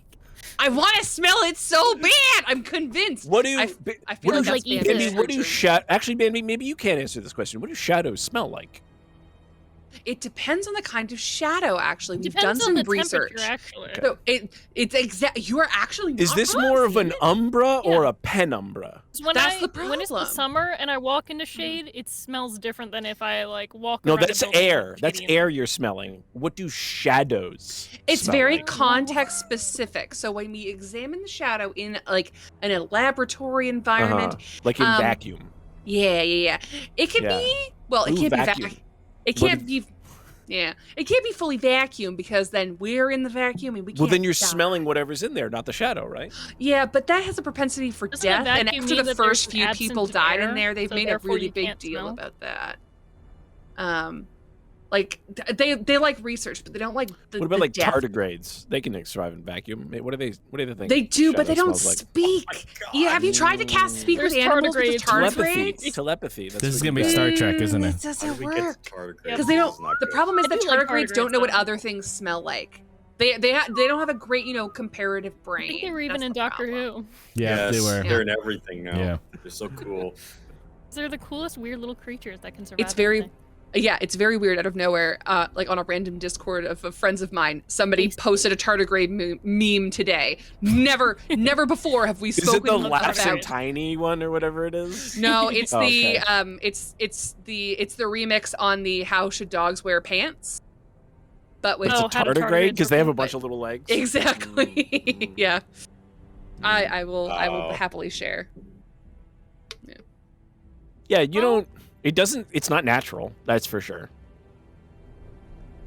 I want to smell it so bad. I'm convinced. What do you? I feel What like do that's you- Bambi's Bambi, what do you creature. Actually, Bambi, maybe you can't answer this question. What do shadows smell like? It depends on the kind of shadow. Actually, we've Depends done on some the research. temperature, actually. So it's exact. You are actually. Is not this wrong, more of an Steven. umbra or Yeah. a penumbra? When That's the when it's the problem. summer and I walk into shade, it smells different than if I like walk No, around a that's building air. with That's shady in air it. you're smelling. What do shadows? It's smell very like? context specific. So when we examine the shadow in like in a laboratory environment, Like in Um, vacuum. yeah, it can Yeah. be. Well, it Ooh, can't vacuum. be. It What can't be. Yeah, it can't be fully vacuum because then we're in the vacuum and we can't. Well, then you're die. smelling whatever's in there, not the shadow, right? Yeah, but that has a propensity for Doesn't a death. And vacuum after mean the that there's first an few absence people of died in air, there, they've so made a therefore really you big can't deal smell? about that. Like they like research, but they don't like the. What about the like death. tardigrades? They can survive in vacuum. What do they think? They do, but shadow they don't smells like? speak. God. Yeah, have you tried to cast speak with There's animals with the tardigrades. Telepathy. tardigrades? Telepathy. That's This is what gonna you be got. Star Trek, isn't It it? How doesn't do we get work. to tardigrades? Because they This don't. is not The good. problem is I that do like tardigrades don't tardigrades, know what though. other things smell like. They don't have a great comparative brain. I think they were even That's in the Doctor problem. Who. Yeah, they Yes, were. They're in everything now. Yeah. They're so cool. They're the coolest weird little creatures that can survive. It's very anything. Yeah, it's very weird out of nowhere. Like on a random Discord of friends of mine, somebody posted a tardigrade meme today. Never before have we Is it spoken the about laughs and that. tiny one or whatever it is? No, it's Oh, the okay. it's the remix on the How Should Dogs Wear Pants, but with It's Oh, a how do tardigrade tardigrades because they have a look bunch like- of little legs. exactly. Mm. Yeah, I will Wow. happily share. Yeah, you don't. It doesn't. It's not natural. That's for sure.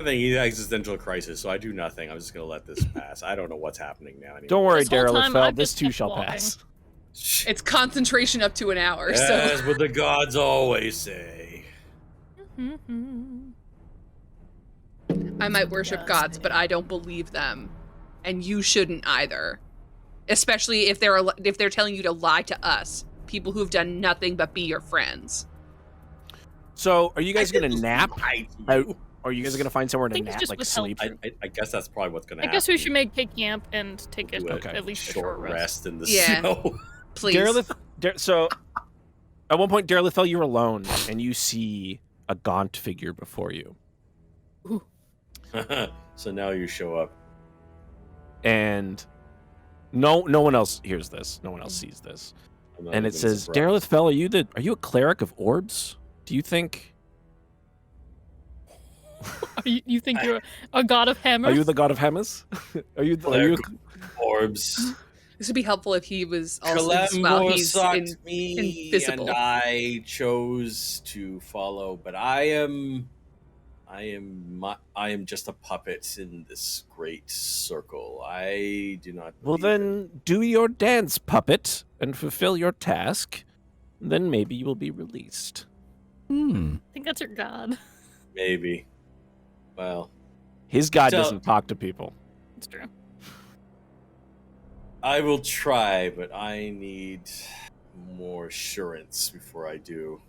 I think he's an existential crisis, so I do nothing. I'm just gonna let this pass. I don't know what's happening now. Anymore. Don't worry, This whole Daryl time, Lefel. I've This just too kept shall walking. pass. It's concentration up to an hour. Yes, So what the gods always say. Mhm. I might worship gods, but I don't believe them, and you shouldn't either. Especially if they're telling you to lie to us, people who have done nothing but be your friends. So, are you guys gonna nap? I, Out, or are you guys gonna find somewhere to think it's nap, just like with sleep? I guess that's probably what's gonna I happen. guess we should make take camp and take Do it a at least a short rest in the Yeah. snow. Please. So, at one point, Daryl Lefel, you're alone, and you see a gaunt figure before you, So now you show up. and no one else hears this. No one else sees this. I'm not And it even says, surprised. Daryl Lefel, are you a cleric of orbs? Do you think? You think you're a god of hammers? Are you the god of Hemis? are you? Cleric orbs. This would be helpful if he was also while Kelemvor he's sucked me, invisible. and I chose to follow. But I am I am just a puppet in this great circle. I do not. Well, believe then do your dance, puppet, and fulfill your task. Then maybe you will be released. Hmm. I think that's your god. maybe. Well, His god So- doesn't talk to people. It's true. I will try, but I need more assurance before I do.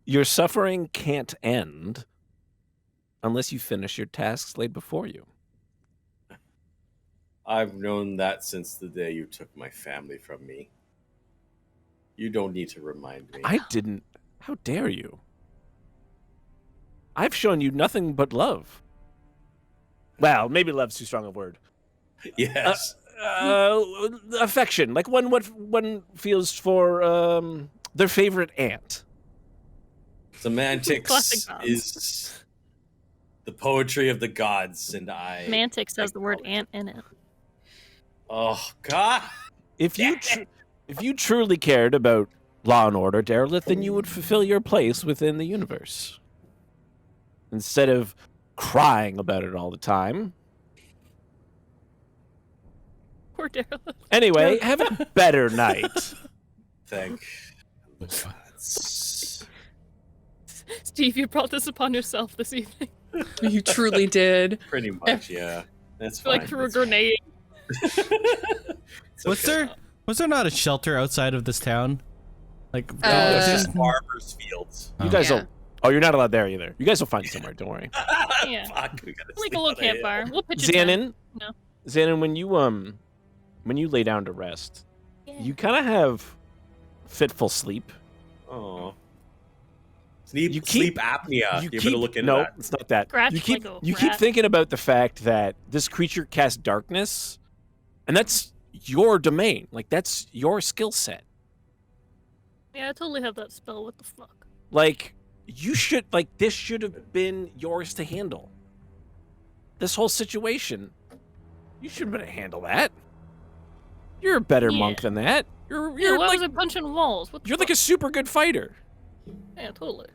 Your suffering can't end unless you finish your tasks laid before you. I've known that since the day you took my family from me. You don't need to remind me. I didn't. How dare you? I've shown you nothing but love. Well, maybe love's too strong a word. Yes. Affection, like what one feels for their favorite aunt. Semantics Classic gods. is the poetry of the gods, and I. Semantics has the word ant in it. Oh God! If you truly cared about law and order, Derelith, then you would fulfill your place within the universe. Instead of crying about it all the time. Poor Daryl. Anyway, have a better night. Thank the gods. Steve, you brought this upon yourself this evening. You truly did. Pretty much, yeah. That's You fine. like threw a grenade. It's okay. Was there not a shelter outside of this town? Like It's Uh, just farmers' fields. You guys Yeah. will. Oh, you're not allowed there either. You guys will find somewhere. Don't worry. Yeah. Fuck, we gotta Like sleep a little on it. campfire. We'll pitch a tent. Xanon. No. Xanon, when you lay down to rest, you kind of have fitful sleep. Oh. Sleep, You keep- sleep apnea. You better look into no, that. it's not that. Scratch you keep like a you keep rat. thinking about the fact that this creature casts darkness, and that's your domain. Like that's your skill set. Yeah, I totally have that spell. What the fuck? Like you should this should have been yours to handle. This whole situation, you should have been able to handle that. You're a better Yeah. monk than that. You're Yeah, why like was it punching walls? What the you're fuck? like a super good fighter. Yeah, totally.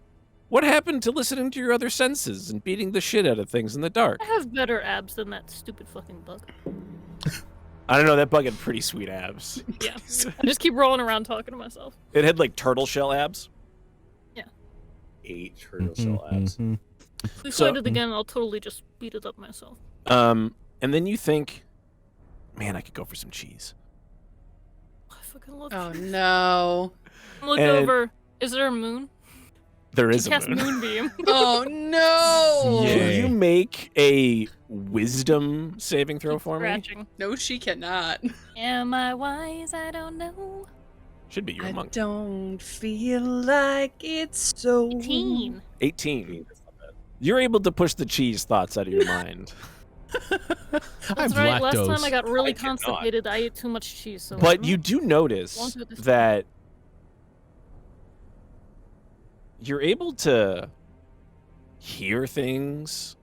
What happened to listening to your other senses and beating the shit out of things in the dark? I have better abs than that stupid fucking bug. I don't know, that bug had pretty sweet abs. Yeah. I just keep rolling around talking to myself. It had like turtle shell abs. 8 turtle shell abs. Mhm. If we So- fight it again, I'll totally just beat it up myself. And then you think, man, I could go for some cheese. I fucking love Oh cheese. no. Look And- over. Is there a moon? There is a Cast moon. moonbeam. Oh no. Yeah. Can you make a wisdom saving throw Keep for me? scratching. No, she cannot. Am I wise? I don't know. Should be your I monk. don't feel like it's so. 18. 18. You're able to push the cheese thoughts out of your mind. I'm That's right. Last lactose. time I got really I cannot. constipated. I ate too much cheese. So But you do notice Won't do it this time. that you're able to hear things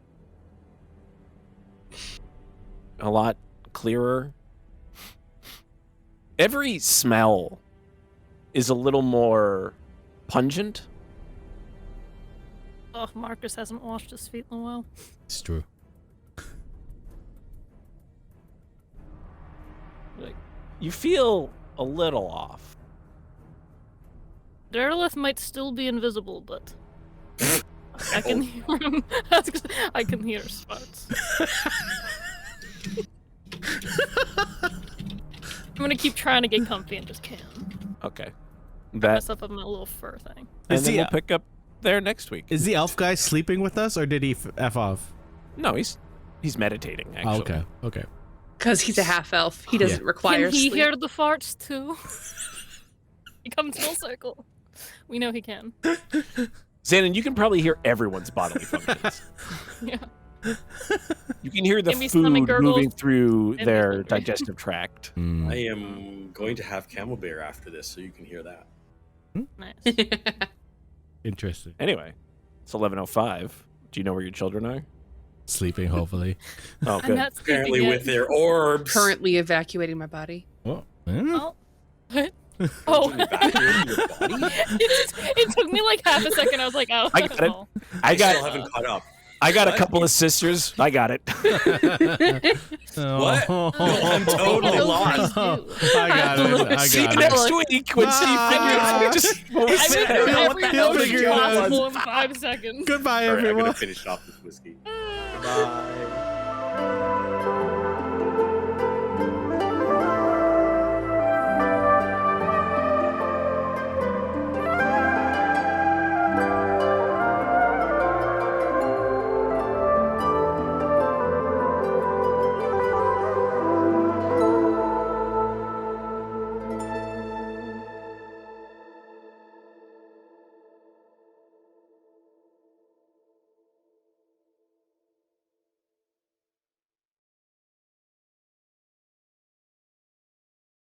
a lot clearer. Every smell is a little more pungent. Oh, Marcus hasn't washed his feet in a while. It's true. Like you feel a little off. Derelith might still be invisible, but I can hear him. I can hear spots. I'm gonna keep trying to get comfy and just can't. Okay. Wrap That myself up in my little fur thing. and Is then the- we'll pick up there next week. Is the elf guy sleeping with us, or did he f off? No, he's meditating actually. Oh, okay. Okay. Because he's a half elf. He doesn't require Can he sleep. hear the farts too? He comes full circle. We know he can. Xanon, you can probably hear everyone's bodily functions. Yeah. You can hear the Give me stomach food gurgles. moving through And their hungry. digestive tract. Mm. I am going to have camel bear after this, so you can hear that. Nice. Interesting. Anyway, it's 11:05. Do you know where your children are? Sleeping, hopefully. Oh, I'm good. not sleeping Apparently, yet. with their orbs. Currently evacuating my body. Oh. Oh, what? Oh. Putting it back into your body? It took me like half a second. I was like, oh. I got it. oh. I still got haven't caught up. I got a What? couple of sisters. I got it. What? No, I'm totally Oh, lost. please do. I got it. I See you got it. next week when Bye. Steve figures I went through every He'll motion figure it out. possible in 5 seconds. Goodbye, All right, I'm everyone. gonna finish off this whiskey. Bye.